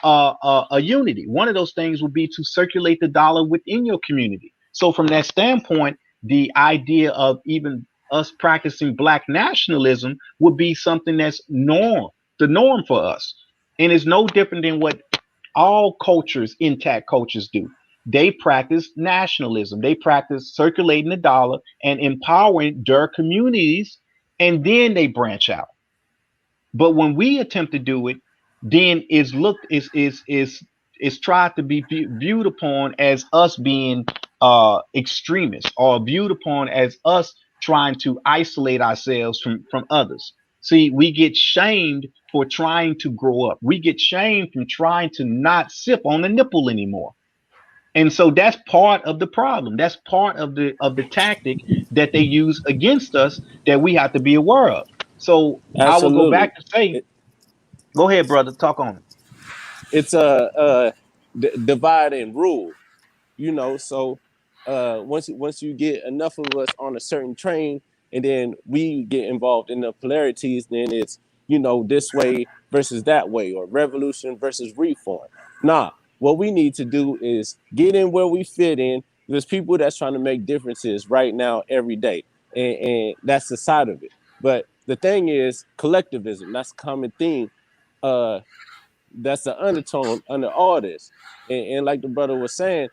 a unity. One of those things would be to circulate the dollar within your community. So from that standpoint, the idea of even us practicing black nationalism would be something that's the norm for us. And it's no different than what all cultures, intact cultures do. They practice nationalism. They practice circulating the dollar and empowering their communities, and then they branch out. But when we attempt to do it, then is tried to be viewed upon as us being extremists, or viewed upon as us trying to isolate ourselves from others. See, we get shamed for trying to grow up. We get shamed from trying to not sip on the nipple anymore. And so that's part of the problem. That's part of the tactic that they use against us, that we have to be aware of. So I will go Absolutely. back to say, go ahead, brother, talk on it. It's a divide and rule, you know. So once you get enough of us on a certain train, and then we get involved in the polarities, then it's, you know, this way versus that way, or revolution versus reform. Nah, what we need to do is get in where we fit in. There's people that's trying to make differences right now every day, and that's the side of it. But the thing is collectivism. That's a common theme. That's the undertone under all this. And like the brother was saying,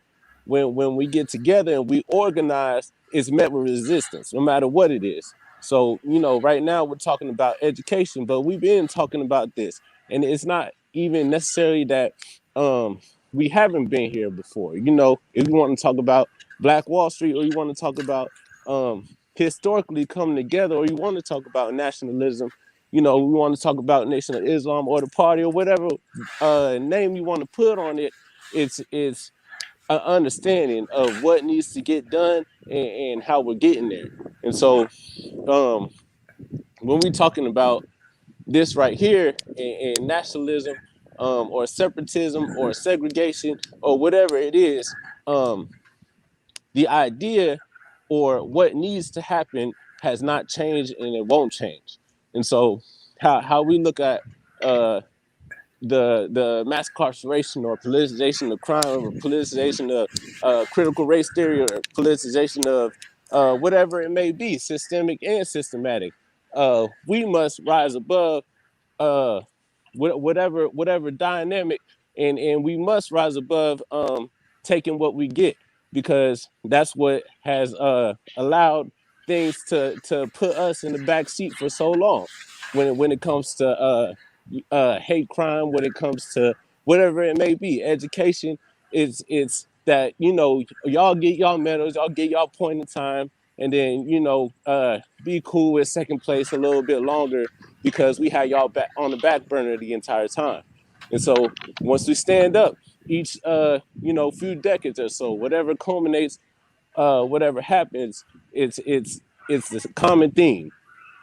when we get together and we organize, it's met with resistance, no matter what it is. So, you know, right now we're talking about education, but we've been talking about this. And it's not even necessarily that we haven't been here before. You know, if you want to talk about Black Wall Street, or you want to talk about historically coming together, or you want to talk about nationalism, you know, we want to talk about Nation of Islam or the party or whatever name you want to put on it. It's an understanding of what needs to get done, and how we're getting there. And so when we're talking about this right here, and nationalism, or separatism, or segregation, or whatever it is, the idea or what needs to happen has not changed, and it won't change. And so how we look at the mass incarceration, or politicization of crime, or politicization of critical race theory, or politicization of whatever it may be, systemic and systematic, we must rise above whatever dynamic, and we must rise above taking what we get, because that's what has allowed things to put us in the back seat for so long, when it comes to hate crime, when it comes to whatever it may be, education. It's that, you know, y'all get y'all medals, y'all get y'all point in time, and then, you know, be cool with second place a little bit longer, because we had y'all back on the back burner the entire time. And so once we stand up each you know, few decades or so, whatever culminates, whatever happens, it's this common theme.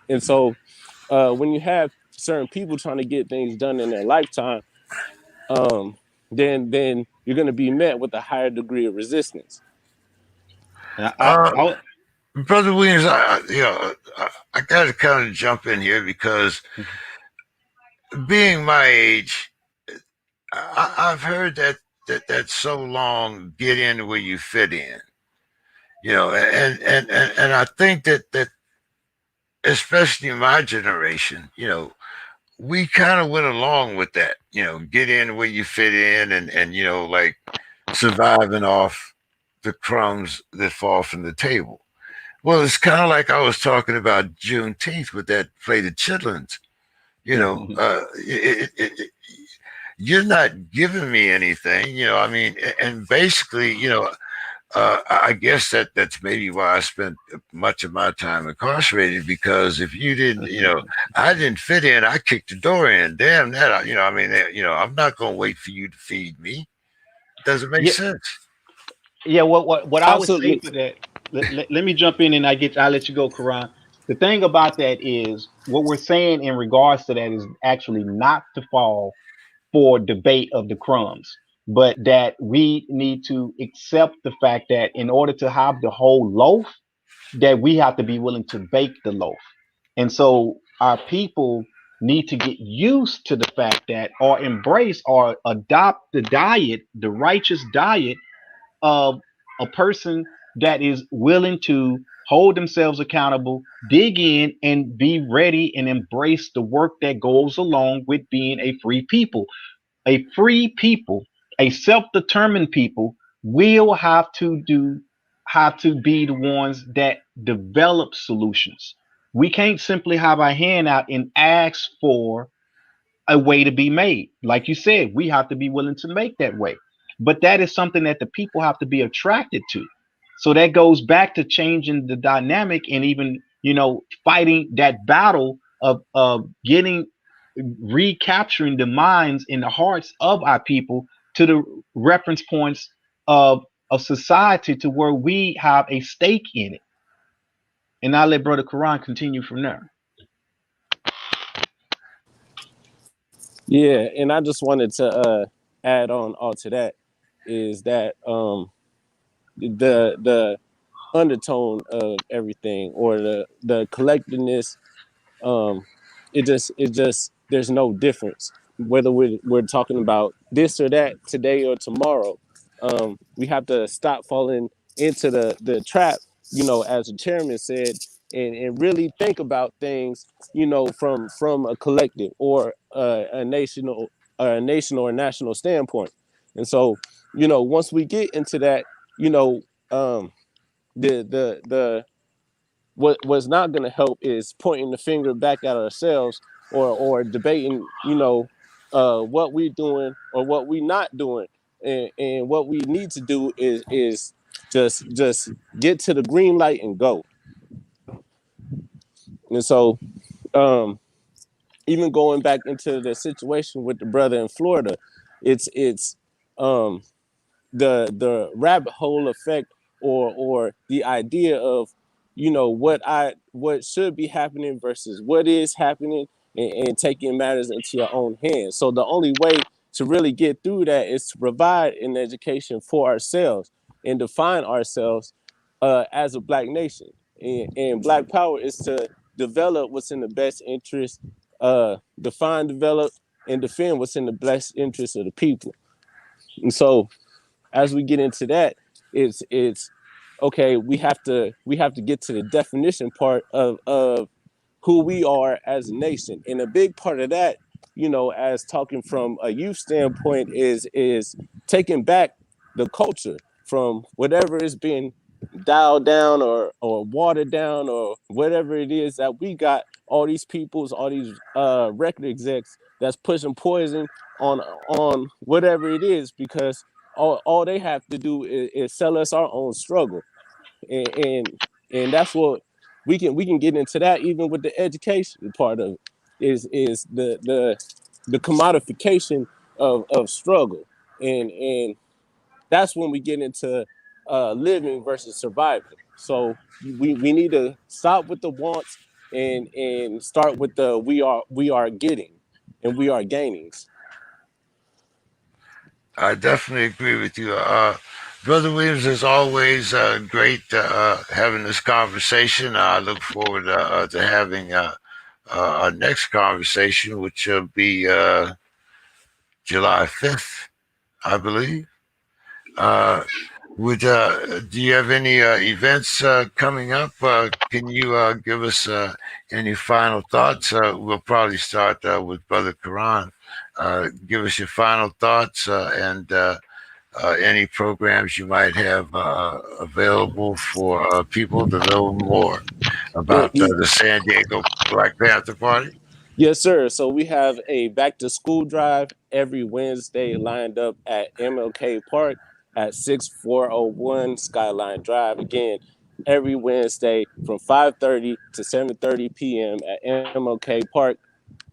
And so when you have certain people trying to get things done in their lifetime, then you're going to be met with a higher degree of resistance. Brother Williams, I got to kind of jump in here, because being my age, I've heard that so long, get in where you fit in, you know, and I think that especially my generation, you know, we kind of went along with that, you know, get in where you fit in, and you know, like surviving off the crumbs that fall from the table. Well, it's kind of like I was talking about Juneteenth with that play, the Chitlins. You know, you're not giving me anything. You know, I mean, and basically, you know, I guess that's maybe why I spent much of my time incarcerated, because if you didn't, you know, I didn't fit in, I kicked the door in. Damn that, you know, I mean, you know, I'm not going to wait for you to feed me. It doesn't make sense. Yeah, what I would say Absolutely. for that, let me jump in, and I'll let you go, Karan. The thing about that is, what we're saying in regards to that is actually not to fall for debate of the crumbs, but that we need to accept the fact that in order to have the whole loaf, that we have to be willing to bake the loaf. And so our people need to get used to the fact that, or embrace or adopt the diet, the righteous diet of a person that is willing to hold themselves accountable, dig in, and be ready and embrace the work that goes along with being a free people. A free people, a self-determined people will have to be the ones that develop solutions. We can't simply have our hand out and ask for a way to be made. Like you said, we have to be willing to make that way. But that is something that the people have to be attracted to. So that goes back to changing the dynamic and even, fighting that battle of getting recapturing the minds and the hearts of our people to the reference points of society to where we have a stake in it. And I'll let Brother Quran continue from there. Yeah, and I just wanted to add on all to that is that the undertone of everything, or the collectiveness, it just there's no difference whether we're talking about this or that, today or tomorrow. We have to stop falling into the trap, as the chairman said, and really think about things, from a collective or a nation or a national standpoint. And so, once we get into that, the what's not going to help is pointing the finger back at ourselves, or debating, what we're doing or what we're not doing, and what we need to do is just get to the green light and go. And so, even going back into the situation with the brother in Florida, it's the rabbit hole effect, or the idea of, what should be happening versus what is happening, and taking matters into your own hands. So the only way to really get through that is to provide an education for ourselves and define ourselves as a Black nation. And Black power is to develop what's in the best interest, define, develop, and defend what's in the best interest of the people. And so, as we get into that, it's okay. We have to get to the definition part of who we are as a nation, and a big part of that, as talking from a youth standpoint, is taking back the culture from whatever is being dialed down or watered down, or whatever it is that we got all these peoples, all these record execs that's pushing poison on whatever it is, because all they have to do is sell us our own struggle, and that's what we can get into that, even with the education part of it, is the commodification of struggle, and that's when we get into living versus surviving. So we need to stop with the wants and start with the we are getting and we are gainings. I definitely agree with you. Brother Williams, as always, great having this conversation. I look forward to having our next conversation, which will be July 5th, I believe. Do you have any events coming up? Can you give us any final thoughts? We'll probably start with Brother Quran. Give us your final thoughts and any programs you might have available for people to know more about the San Diego Black Panther Party. Yes, sir. So we have a back to school drive every Wednesday lined up at MLK Park at 6401 Skyline Drive. Again, every Wednesday from 5:30 to 7:30 p.m. at MLK Park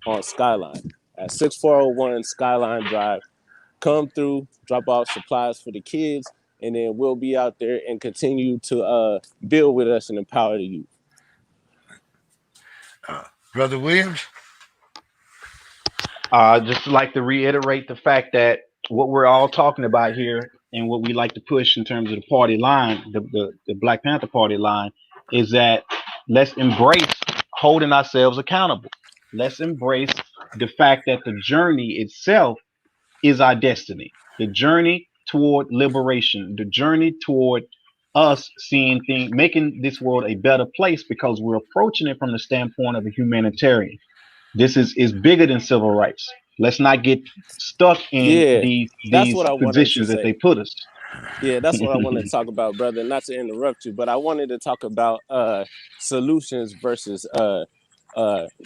on Skyline at 6401 Skyline Drive. Come through, drop off supplies for the kids, and then we'll be out there and continue to build with us and empower the youth. Brother Williams? Just like to reiterate the fact that what we're all talking about here and what we like to push in terms of the party line, the Black Panther Party line, is that let's embrace holding ourselves accountable. let's embrace the fact that the journey itself is our destiny. The journey toward liberation, the journey toward us seeing things, making this world a better place, because we're approaching it from the standpoint of a humanitarian. This is bigger than civil rights. Let's not get stuck in Yeah, that's these what I wanted to positions that say. they put us. Yeah, that's what I wanted to talk about, brother. Not to interrupt you, but I wanted to talk about solutions versus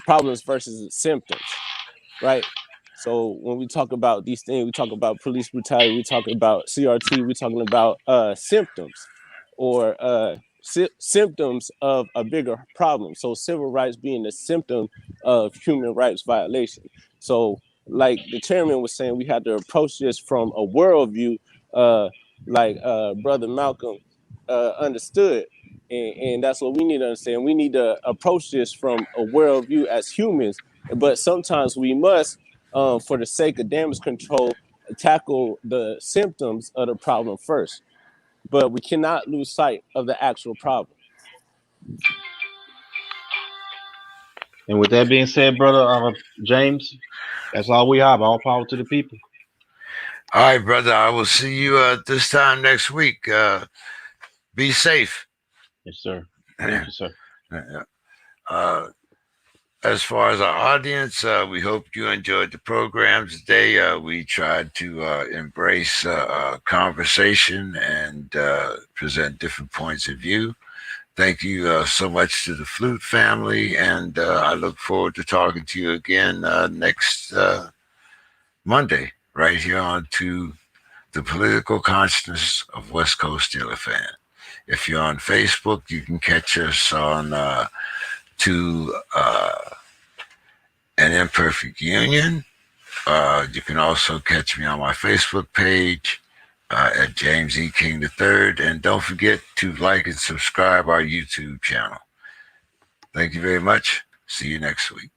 problems versus symptoms, right? So when we talk about these things, we talk about police brutality, we talk about CRT, we're talking about symptoms or symptoms of a bigger problem. So civil rights being a symptom of human rights violation. So like the chairman was saying, we had to approach this from a worldview, Brother Malcolm understood. And that's what we need to understand. We need to approach this from a worldview as humans, but sometimes we must, for the sake of damage control, tackle the symptoms of the problem first. But we cannot lose sight of the actual problem. And with that being said, brother James, that's all we have. All power to the people. All right, brother. I will see you this time next week. Be safe. Yes, sir. Thank you, sir. As far as our audience, we hope you enjoyed the program today. We tried to embrace conversation and present different points of view. Thank you so much to the Flute family, and I look forward to talking to you again next Monday, right here on To the Political Consciousness of West Coast Steeler Fan. If you're on Facebook, you can catch us on To An Imperfect Union. You can also catch me on my Facebook page at James E. King III. And don't forget to like and subscribe our YouTube channel. Thank you very much. See you next week.